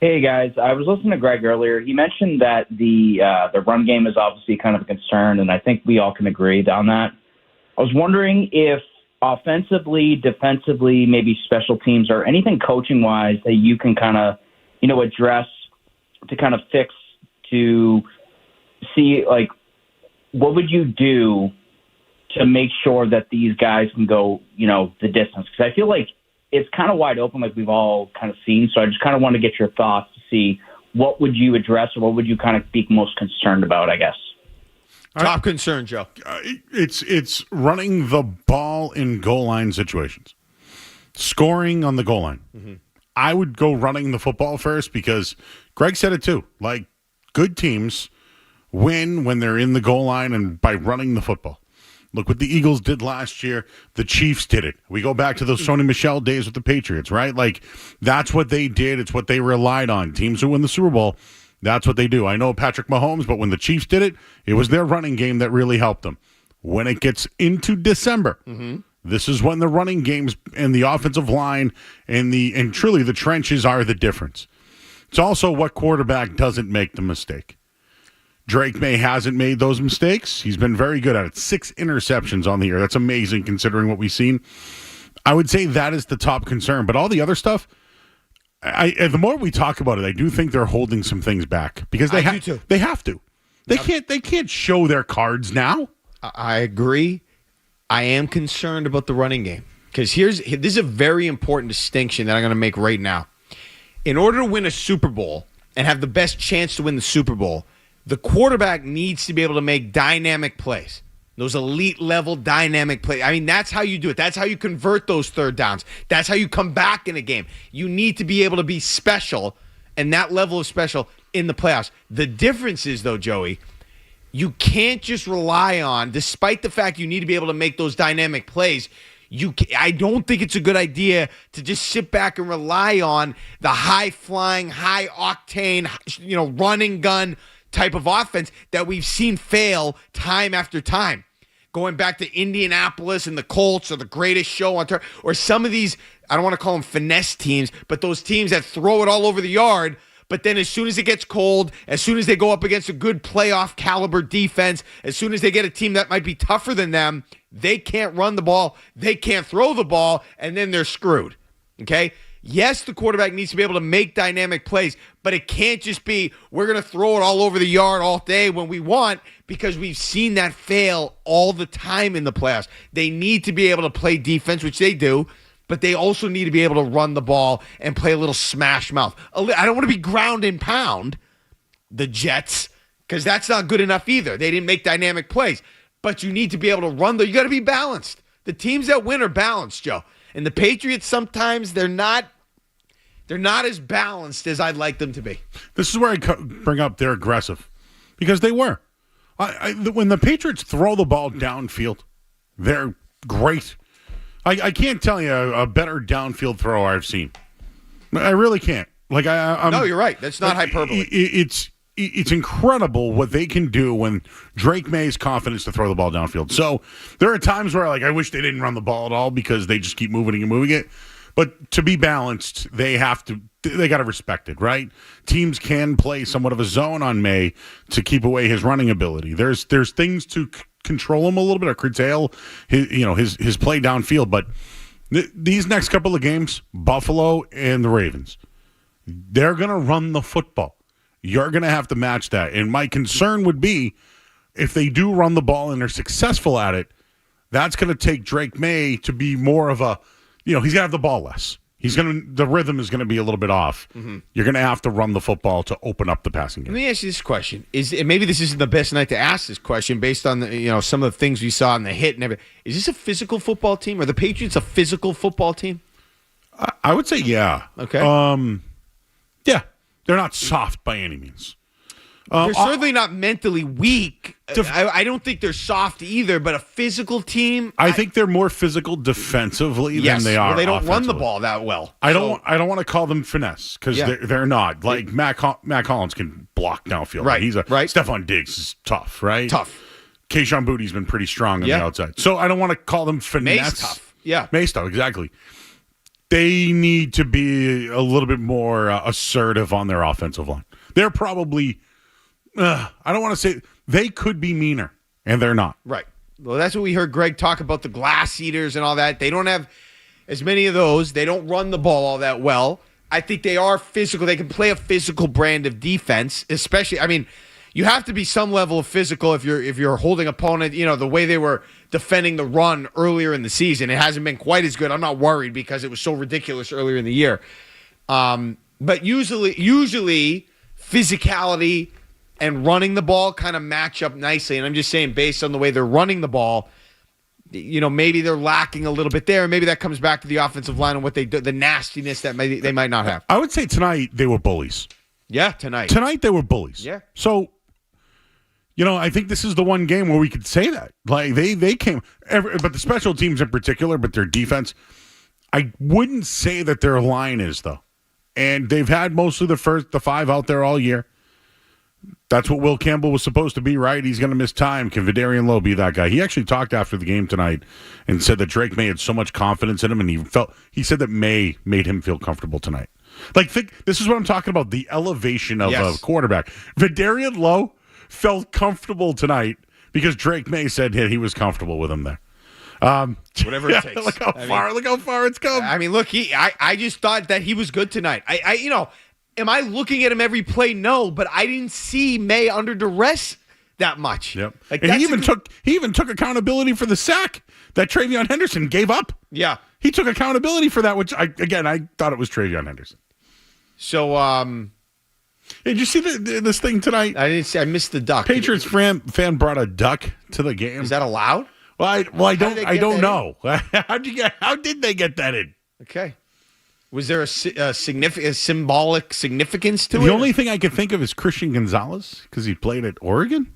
Hey, guys. I was listening to Greg earlier. He mentioned that the run game is obviously kind of a concern, and I think we all can agree on that. I was wondering if offensively, defensively, maybe special teams or anything coaching-wise that you can kind of, address to kind of fix to see, like, what would you do to make sure that these guys can go, the distance? Because I feel like it's kind of wide open, like we've all kind of seen. So I just kind of want to get your thoughts to see what would you address or what would you kind of be most concerned about, I guess. Top concern, Joe. It's running the ball in goal line situations, scoring on the goal line. Mm-hmm. I would go running the football first because Greg said it too. Like, good teams win when they're in the goal line and by running the football. Look what the Eagles did last year. The Chiefs did it. We go back to those Sony Michel days with the Patriots, right? Like, that's what they did. It's what they relied on. Teams who win the Super Bowl, that's what they do. I know Patrick Mahomes, but when the Chiefs did it, it was their running game that really helped them. When it gets into December, this is when the running games and the offensive line and truly the trenches are the difference. It's also what quarterback doesn't make the mistake. Drake May hasn't made those mistakes. He's been very good at it. 6 interceptions on the year. That's amazing considering what we've seen. I would say that is the top concern. But all the other stuff, the more we talk about it, I do think they're holding some things back because they have to. They have to. They can't show their cards now. I agree. I am concerned about the running game because this is a very important distinction that I'm going to make right now. In order to win a Super Bowl and have the best chance to win the Super Bowl, the quarterback needs to be able to make dynamic plays, those elite level dynamic plays. I mean, that's how you do it. That's how you convert those third downs. That's how you come back in a game. You need to be able to be special and that level of special in the playoffs. The difference is, though, Joey, you can't just rely on, despite the fact you need to be able to make those dynamic plays, I don't think it's a good idea to just sit back and rely on the high-flying, high-octane, run-and gun type of offense that we've seen fail time after time. Going back to Indianapolis and the Colts are the greatest show on turf, or some of these, I don't want to call them finesse teams, but those teams that throw it all over the yard, but then as soon as it gets cold, as soon as they go up against a good playoff caliber defense, as soon as they get a team that might be tougher than them, they can't run the ball, they can't throw the ball, and then they're screwed. Okay? Yes, the quarterback needs to be able to make dynamic plays, but it can't just be we're going to throw it all over the yard all day when we want, because we've seen that fail all the time in the playoffs. They need to be able to play defense, which they do, but they also need to be able to run the ball and play a little smash mouth. I don't want to be ground and pound the Jets because that's not good enough either. They didn't make dynamic plays, but you need to be able to run. You got to be balanced. The teams that win are balanced, Joe. And the Patriots, sometimes they're not as balanced as I'd like them to be. This is where I bring up they're aggressive because they were. When the Patriots throw the ball downfield, they're great. I can't tell you a better downfield thrower I've seen. I really can't. No, you're right. That's not hyperbole. It's incredible what they can do when Drake May's confidence to throw the ball downfield. So there are times where I wish they didn't run the ball at all because they just keep moving and moving it. But to be balanced, they got to respect it, right? Teams can play somewhat of a zone on May to keep away his running ability. There's things to control him a little bit or curtail his play downfield. But these next couple of games, Buffalo and the Ravens, they're going to run the football. You're going to have to match that. And my concern would be if they do run the ball and they're successful at it, that's going to take Drake May to be more of a, he's going to have the ball less. The rhythm is going to be a little bit off. Mm-hmm. You're going to have to run the football to open up the passing game. Let me ask you this question: maybe this isn't the best night to ask this question based on some of the things we saw in the hit and everything. Is this a physical football team? Are the Patriots a physical football team? I would say yeah. Okay. Yeah, they're not soft by any means. They're certainly not mentally weak. I don't think they're soft either, but a physical team. I think they're more physical defensively than they are. Well, they don't run the ball that well. I don't want to call them finesse because they're not. Like Matt Collins can block downfield. Right. He's Stephon Diggs is tough, right? Tough. Keyshawn Bootie's been pretty strong on the outside. So I don't want to call them finesse. May's tough. Yeah. May's tough, exactly. they need to be a little bit more assertive on their offensive line. They're probably, I don't want to say, they could be meaner, and they're not. Right. Well, that's what we heard Greg talk about, the glass eaters and all that. They don't have as many of those. They don't run the ball all that well. I think they are physical. They can play a physical brand of defense, especially, I mean, you have to be some level of physical if you're holding opponent, the way they were defending the run earlier in the season. It hasn't been quite as good. I'm not worried because it was so ridiculous earlier in the year. But usually physicality and running the ball kind of match up nicely. And I'm just saying, based on the way they're running the ball, maybe they're lacking a little bit there. And maybe that comes back to the offensive line and what they do, the nastiness that they might not have. I would say tonight they were bullies. Yeah, tonight. Tonight they were bullies. Yeah. So, I think this is the one game where we could say that. Like, they came, but the special teams in particular, but their defense, I wouldn't say that their line is, though. And they've had mostly the five out there all year. That's what Will Campbell was supposed to be, right? He's going to miss time. Can Vidarian Lowe be that guy? He actually talked after the game tonight and said that Drake May had so much confidence in him, and he said that May made him feel comfortable tonight. Like, this is what I'm talking about, the elevation of a quarterback. Vidarian Lowe felt comfortable tonight because Drake May said he was comfortable with him there. Whatever it takes. Look how far it's come. I mean, look, I just thought that he was good tonight. Am I looking at him every play? No, but I didn't see May under duress that much. Yep. And he even took accountability for the sack that Travion Henderson gave up. Yeah. He took accountability for that, which I thought it was Travion Henderson. So, did you see this thing tonight? I didn't see. I missed the duck. Patriots fan brought a duck to the game. Is that allowed? Well, I don't know. How did they get that in? Okay. Was there a symbolic significance to it? The only thing I could think of is Christian Gonzalez because he played at Oregon.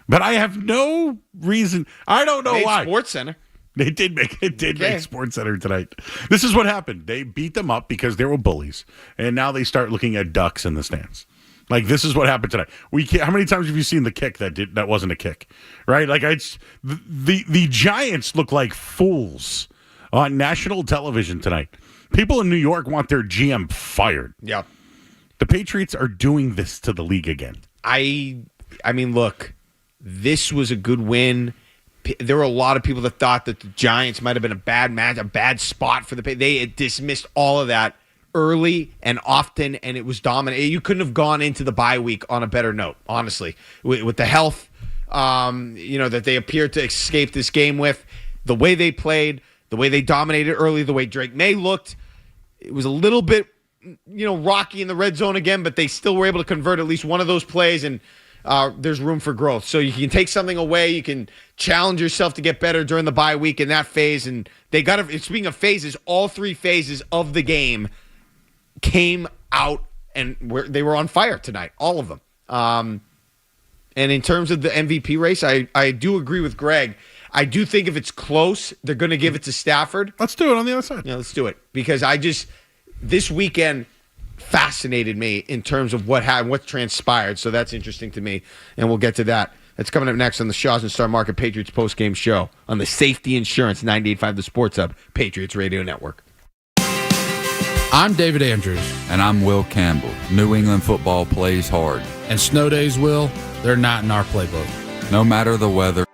But I have no reason. I don't know why. Sports Center. They did make Sports Center tonight. This is what happened. They beat them up because they were bullies, and now they start looking at ducks in the stands. Like, this is what happened tonight. How many times have you seen the kick that wasn't a kick, right? Like, the Giants look like fools on national television tonight. People in New York want their GM fired. Yep. The Patriots are doing this to the league again. I mean, look, this was a good win. There were a lot of people that thought that the Giants might have been a bad match, a bad spot for the Patriots. They had dismissed all of that early and often, and it was dominant. You couldn't have gone into the bye week on a better note, honestly, with the health, that they appeared to escape this game with, the way they played, the way they dominated early, the way Drake May looked. It was a little bit, rocky in the red zone again, but they still were able to convert at least one of those plays, and there's room for growth. So you can take something away. You can challenge yourself to get better during the bye week in that phase. And they got to, speaking of phases, all three phases of the game came out and they were on fire tonight, all of them. And in terms of the MVP race, I do agree with Greg. I do think if it's close, they're going to give it to Stafford. Let's do it on the other side. Yeah, let's do it. Because this weekend fascinated me in terms of what transpired. So that's interesting to me. And we'll get to that. That's coming up next on the Shaws and Star Market Patriots postgame show on the Safety Insurance 98.5 The Sports Hub, Patriots Radio Network. I'm David Andrews. And I'm Will Campbell. New England football plays hard. And snow days, Will, they're not in our playbook. No matter the weather.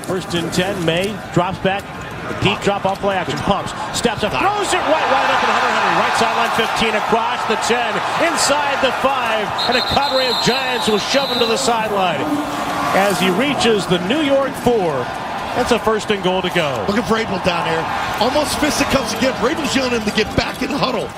First and 10. May drops back. The deep drop off play action. Pumps. Steps up. Throws it wide open. Hunter Henry. Right sideline 15. Across the 10. Inside the 5. And a cadre of Giants will shove him to the sideline. As he reaches the New York 4. That's a first and goal to go. Look at Vrabel down there. Almost fisticuffs again. Vrabel's yelling him to get back in the huddle.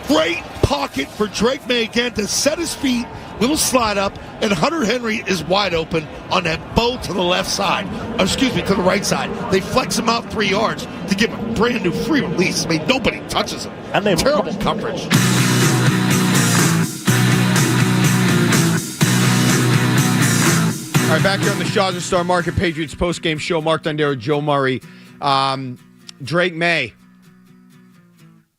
Great pocket for Drake May again to set his feet. Little slide up, and Hunter Henry is wide open on that bow to the left side. To the right side. They flex him out 3 yards to give him a brand new free release. I mean, nobody touches him. And they terrible coverage. All right, back here on the Shaw's Star Market Patriots postgame show. Mark Dondero, Joe Murray. Drake May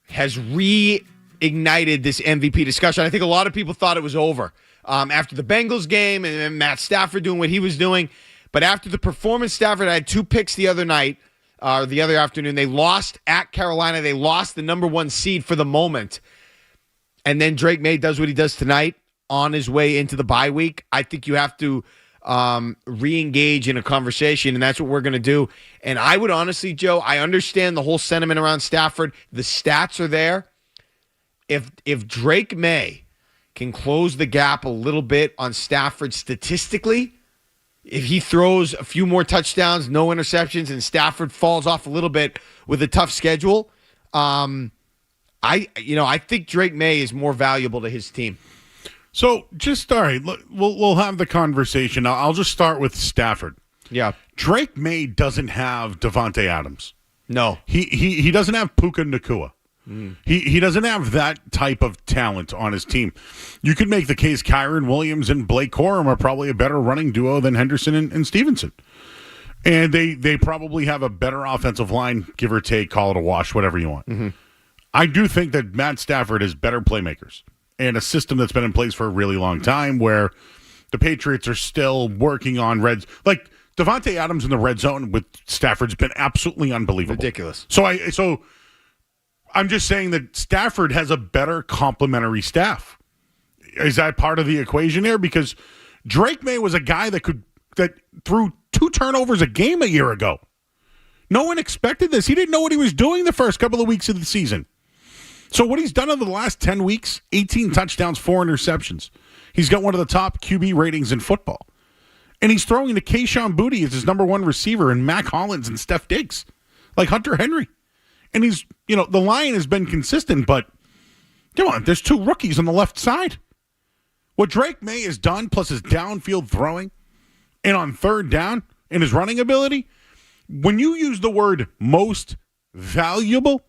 has reignited this MVP discussion. I think a lot of people thought it was over after the Bengals game and then Matt Stafford doing what he was doing. But after the performance, Stafford had 2 picks the other night, the other afternoon. They lost at Carolina. They lost the number 1 seed for the moment. And then Drake May does what he does tonight on his way into the bye week. I think you have to re-engage in a conversation, and that's what we're going to do. And I would honestly, Joe, I understand the whole sentiment around Stafford. The stats are there. If Drake May can close the gap a little bit on Stafford statistically, if he throws a few more touchdowns, no interceptions, and Stafford falls off a little bit with a tough schedule, I think Drake May is more valuable to his team. So all right, look, we'll have the conversation. I'll just start with Stafford. Yeah. Drake May doesn't have Devontae Adams. No. He doesn't have Puka Nacua. He doesn't have that type of talent on his team. You could make the case Kyron Williams and Blake Corum are probably a better running duo than Henderson and Stevenson. And they probably have a better offensive line, give or take, call it a wash, whatever you want. Mm-hmm. I do think that Matt Stafford has better playmakers and a system that's been in place for a really long time where the Patriots are still working on reds. Like Devontae Adams in the red zone with Stafford's been absolutely unbelievable. Ridiculous. So I'm just saying that Stafford has a better complementary staff. Is that part of the equation here? Because Drake May was a guy that threw 2 turnovers a game a year ago. No one expected this. He didn't know what he was doing the first couple of weeks of the season. So what he's done in the last 10 weeks, 18 touchdowns, 4 interceptions. He's got one of the top QB ratings in football. And he's throwing to Kayshon Boutte as his number 1 receiver and Mac Hollins and Steph Diggs, like Hunter Henry. And he's, the line has been consistent, but come on, there's 2 rookies on the left side. What Drake May has done, plus his downfield throwing, and on third down, and his running ability, when you use the word most valuable,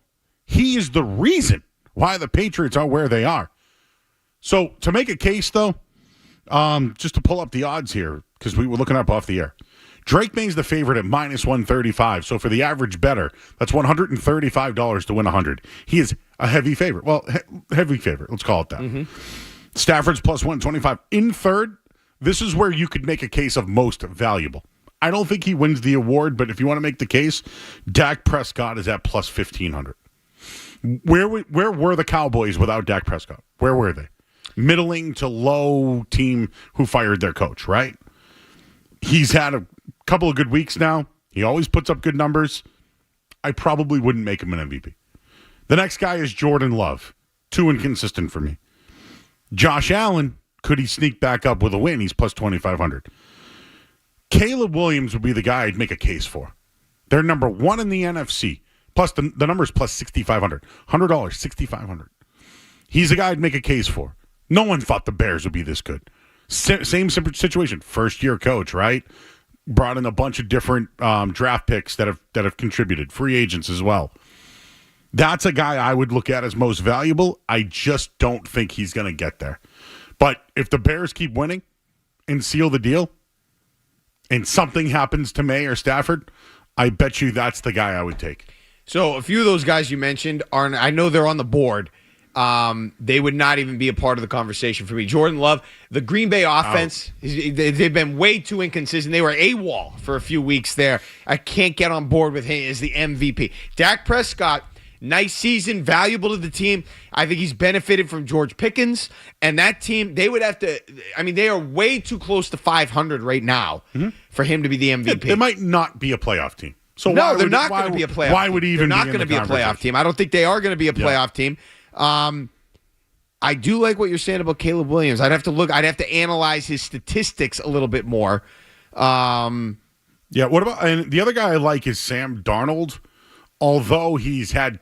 he is the reason why the Patriots are where they are. So to make a case, though, just to pull up the odds here, because we were looking up off the air. Drake May's the favorite at -135. So for the average bettor, that's $135 to win 100. He is a heavy favorite. Well, heavy favorite. Let's call it that. Mm-hmm. Stafford's +125. In third, this is where you could make a case of most valuable. I don't think he wins the award, but if you want to make the case, Dak Prescott is at +1,500. Where were the Cowboys without Dak Prescott? Where were they? Middling to low team who fired their coach, right? He's had a couple of good weeks now. He always puts up good numbers. I probably wouldn't make him an MVP. The next guy is Jordan Love. Too inconsistent for me. Josh Allen, could he sneak back up with a win? He's +2,500. Caleb Williams would be the guy I'd make a case for. They're number 1 in the NFC. Plus, the number is +6,500. $100, 6,500. He's a guy I'd make a case for. No one thought the Bears would be this good. Same situation. First-year coach, right? Brought in a bunch of different draft picks that have contributed. Free agents as well. That's a guy I would look at as most valuable. I just don't think he's going to get there. But if the Bears keep winning and seal the deal, and something happens to May or Stafford, I bet you that's the guy I would take. So a few of those guys you mentioned I know they're on the board. They would not even be a part of the conversation for me. Jordan Love, the Green Bay offense, they've been way too inconsistent. They were AWOL for a few weeks there. I can't get on board with him as the MVP. Dak Prescott, Nice season, valuable to the team. I think he's benefited from George Pickens. And that team, they would have to, they are way too close to 500 right now for him to be the MVP. It might not be a playoff team. So no, they're not going to be a playoff team. Why would he even They're not be going to be a playoff team. I don't think they are going to be a playoff team. I do like what you're saying about Caleb Williams. I'd have to look. I'd have to analyze his statistics a little bit more. What about, and the other guy I like is Sam Darnold. Although he's had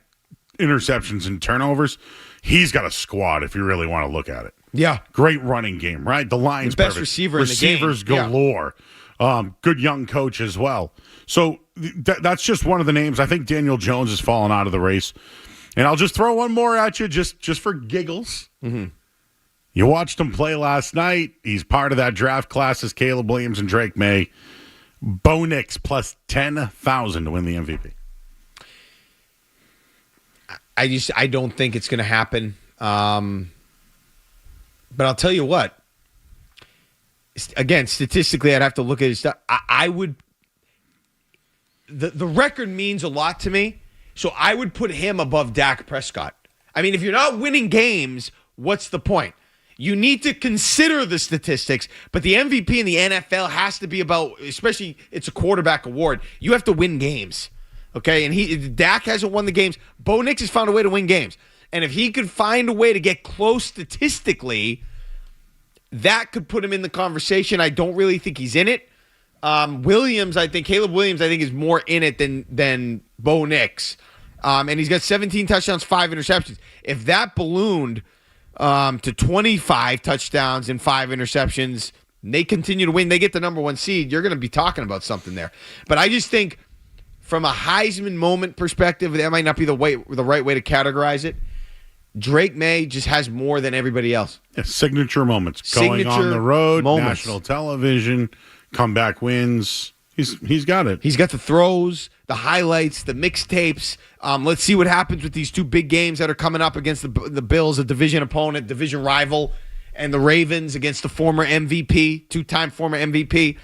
interceptions and turnovers, he's got a squad if you really want to look at it. Yeah. Great running game, right? The line's best perfect. receiver Receivers in the game. galore. Yeah. Good young coach as well. So that's just one of the names. I think Daniel Jones has fallen out of the race. And I'll just throw one more at you just for giggles. Mm-hmm. You watched him play last night. He's part of that draft class as Caleb Williams and Drake May. Bo Nix plus 10,000 to win the MVP. I don't think it's going to happen. But I'll tell you what. Again, statistically, I'd have to look at his stuff. I would. The record means a lot to me, so I would put him above Dak Prescott. If you're not winning games, what's the point? You need to consider the statistics, but the MVP in the NFL has to be about, especially it's a quarterback award, you have to win games. Okay, and Dak hasn't won the games. Bo Nix has found a way to win games. And if he could find a way to get close statistically, that could put him in the conversation. I don't really think he's in it. Caleb Williams, I think, is more in it than Bo Nix. And he's got 17 touchdowns, 5 interceptions. If that ballooned to 25 touchdowns and 5 interceptions, and they continue to win, they get the number 1 seed, you're going to be talking about something there. But I just think from a Heisman moment perspective, that might not be the right way to categorize it. Drake May just has more than everybody else. Yeah, signature moments. Going on the road, moments. National television, comeback wins. He's got it. He's got the throws, the highlights, the mixtapes. Let's see what happens with these 2 big games that are coming up against the Bills, a division opponent, division rival, and the Ravens against the former MVP, 2-time former MVP.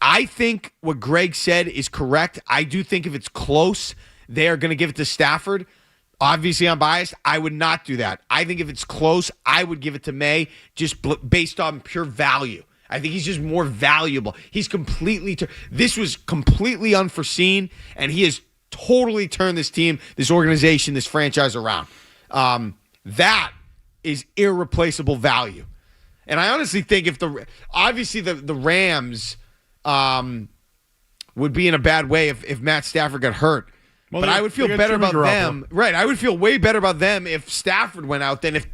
I think what Greg said is correct. I do think if it's close, they are going to give it to Stafford. Obviously, I'm biased. I would not do that. I think if it's close, I would give it to May just based on pure value. I think he's just more valuable. He's this was completely unforeseen, and he has totally turned this team, this organization, this franchise around. That is irreplaceable value. And I honestly think if the Rams would be in a bad way if Matt Stafford got hurt. Well, but I would feel better about them. Right. I would feel way better about them if Stafford went out than if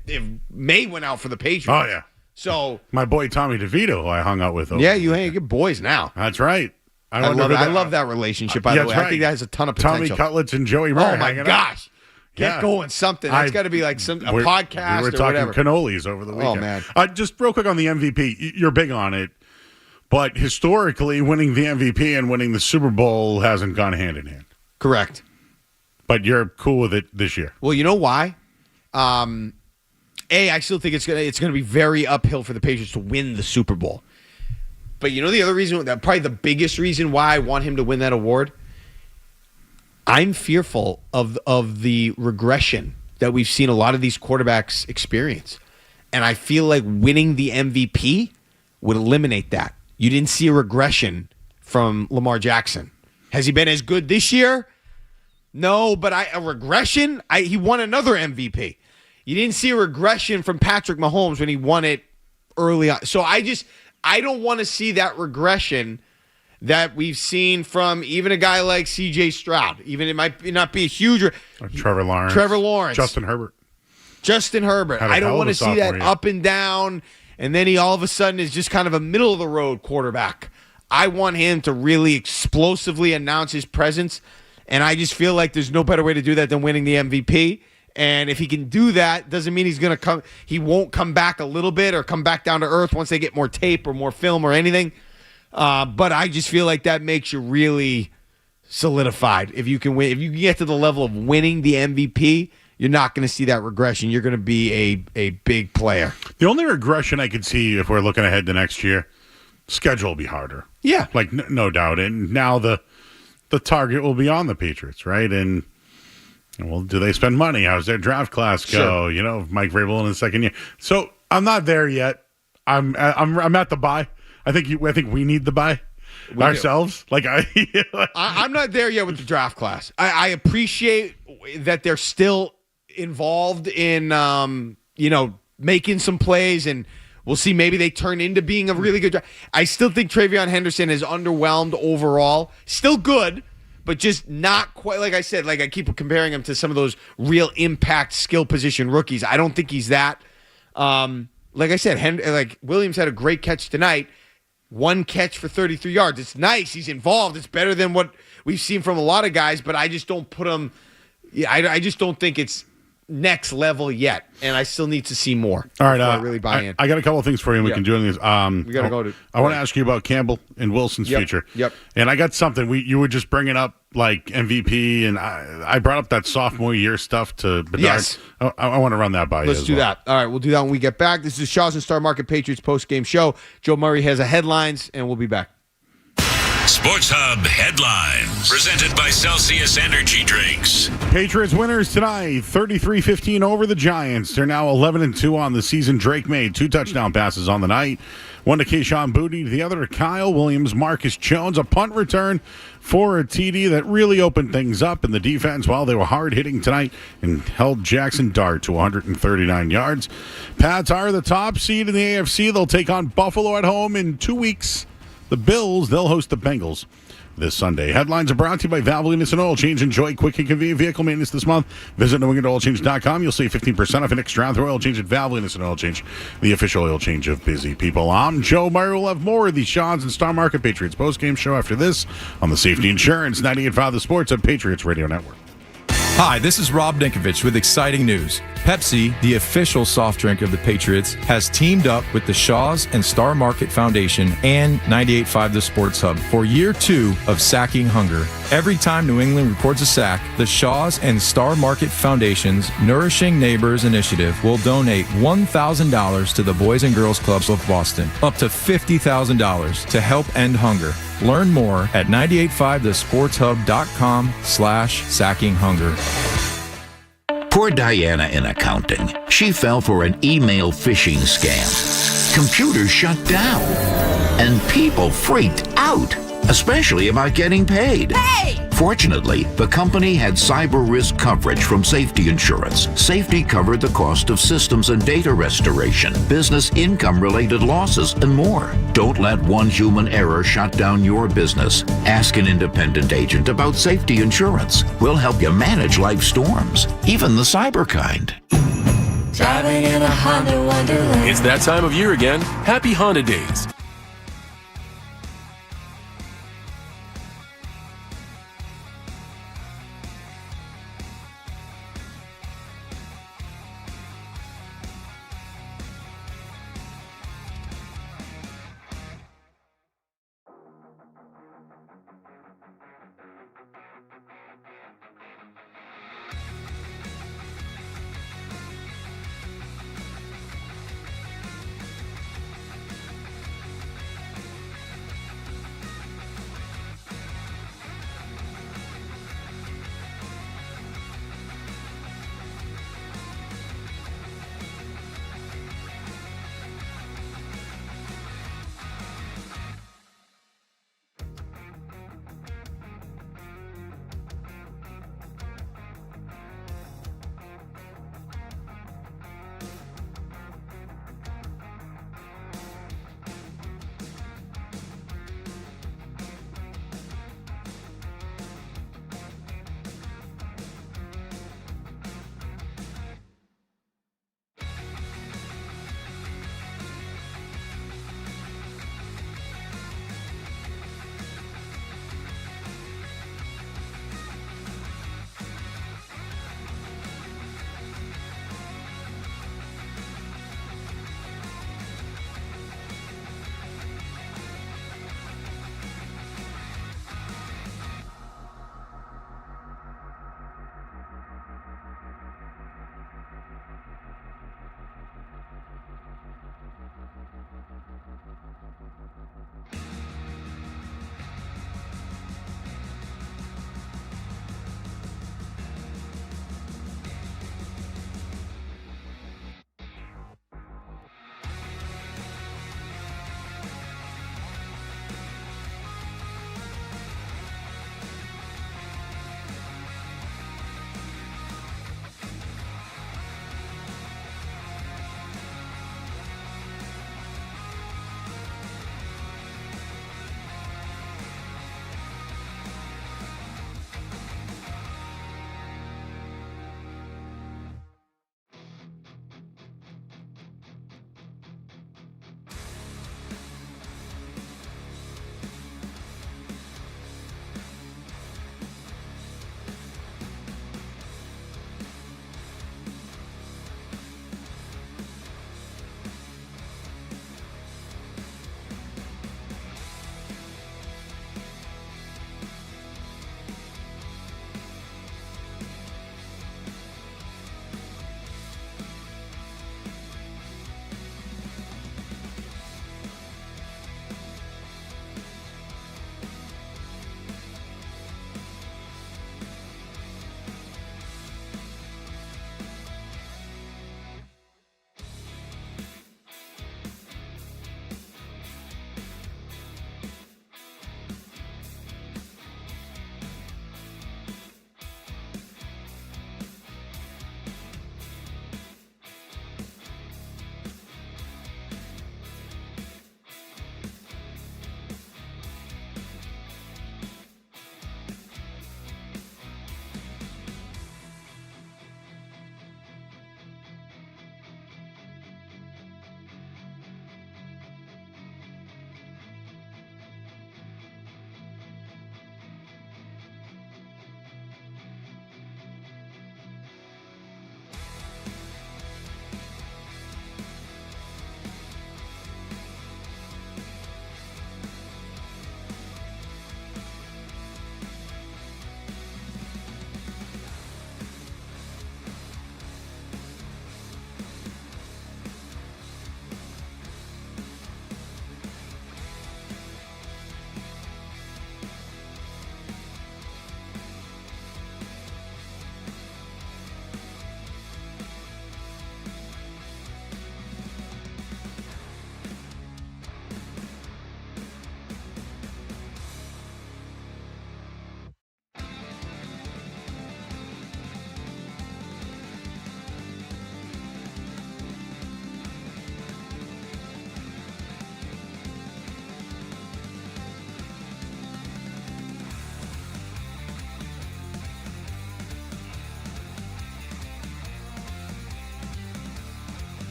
May went out for the Patriots. Oh, yeah. So my boy Tommy DeVito, who I hung out with. You hang good boys now. That's right. I love that relationship, by the way. Right. I think that has a ton of potential. Tommy Cutlets and Joey Murray. Oh, my gosh. Get going something. That's got to be like a podcast we were talking cannolis over the weekend. Oh, man. Just real quick on the MVP. You're big on it. But historically, winning the MVP and winning the Super Bowl hasn't gone hand in hand. Correct. But you're cool with it this year. Well, you know why? I still think it's gonna be very uphill for the Patriots to win the Super Bowl. But you know the other reason, probably the biggest reason why I want him to win that award? I'm fearful of the regression that we've seen a lot of these quarterbacks experience. And I feel like winning the MVP would eliminate that. You didn't see a regression from Lamar Jackson. Has he been as good this year? No, but a regression? He won another MVP. You didn't see a regression from Patrick Mahomes when he won it early on. So I don't want to see that regression that we've seen from even a guy like C.J. Stroud. Even it might not be a huge... Trevor Lawrence. Justin Herbert. I don't want to see that up and down, and then he all of a sudden is just kind of a middle-of-the-road quarterback. I want him to really explosively announce his presence, and I just feel like there's no better way to do that than winning the MVP. And if he can do that, doesn't mean he's going to come. He won't come back a little bit or come back down to earth once they get more tape or more film or anything. But I just feel like that makes you really solidified. If you can win, if you can get to the level of winning the MVP, you're not going to see that regression. You're going to be a big player. The only regression I could see if we're looking ahead to next year, schedule will be harder. Yeah, like no doubt. And now the the target will be on the Patriots, right? And well, do they spend money? How's their draft class go? Sure. Mike Vrabel in his second year. So I'm not there yet. I'm at the bye. I think we need the bye ourselves. Do. I'm not there yet with the draft class. I appreciate that they're still involved in making some plays, and we'll see. Maybe they turn into being a really good draft. I still think Travion Henderson is underwhelmed overall. Still good, but just not quite, like I said, like I keep comparing him to some of those real impact skill position rookies. I don't think he's that. Like I said, Williams had a great catch tonight. 1 catch for 33 yards. It's nice. He's involved. It's better than what we've seen from a lot of guys, but I just don't put him – I just don't think it's next level yet, and I still need to see more. All right, I really buy in. I got a couple of things for you, and we can do these. We got to go to. I want to ask you about Campbell and Wilson's future. Yep. And I got something. You were just bringing up like MVP, and I brought up that sophomore year stuff to Bedard. Yes. I want to run that by you. Let's do that. All right, we'll do that when we get back. This is Shaw's and Star Market Patriots post-game show. Joe Murray has the headlines, and we'll be back. Sports Hub headlines, presented by Celsius Energy Drinks. Patriots winners tonight, 33-15 over the Giants. They're now 11-2 on the season. Drake made 2 touchdown passes on the night. One to Keyshawn Boutte, the other to Kyle Williams. Marcus Jones, a punt return for a TD that really opened things up in the defense while they were hard-hitting tonight and held Jackson Dart to 139 yards. Pats are the top seed in the AFC. They'll take on Buffalo at home in 2 weeks. The Bills, they'll host the Bengals this Sunday. Headlines are brought to you by Valvoline Innocent Oil Change. Enjoy quick and convenient vehicle maintenance this month. Visit NewEnglandOilChange.com. You'll save 15% off an extra round through oil change at Valvoline Innocent Oil Change, the official oil change of busy people. I'm Joe Murray. We'll have more of the Shaw's and Star Market Patriots postgame show after this on the Safety Insurance 98.5 The Sports at Patriots Radio Network. Hi, this is Rob Dinkovich with exciting news. Pepsi, the official soft drink of the Patriots, has teamed up with the Shaw's and Star Market Foundation and 98.5 The Sports Hub for year 2 of Sacking Hunger. Every time New England records a sack, the Shaw's and Star Market Foundation's Nourishing Neighbors Initiative will donate $1,000 to the Boys and Girls Clubs of Boston, up to $50,000 to help end hunger. Learn more at 985thesportshub.com/sackinghunger. Poor Diana in accounting. She fell for an email phishing scam. Computers shut down. And people freaked out, especially about getting paid. Hey! Fortunately, the company had cyber risk coverage from Safety Insurance. Safety covered the cost of systems and data restoration, business income-related losses, and more. Don't let one human error shut down your business. Ask an independent agent about Safety Insurance. We'll help you manage life storms, even the cyber kind. Driving in a Honda Wonderland. It's that time of year again. Happy Honda Days.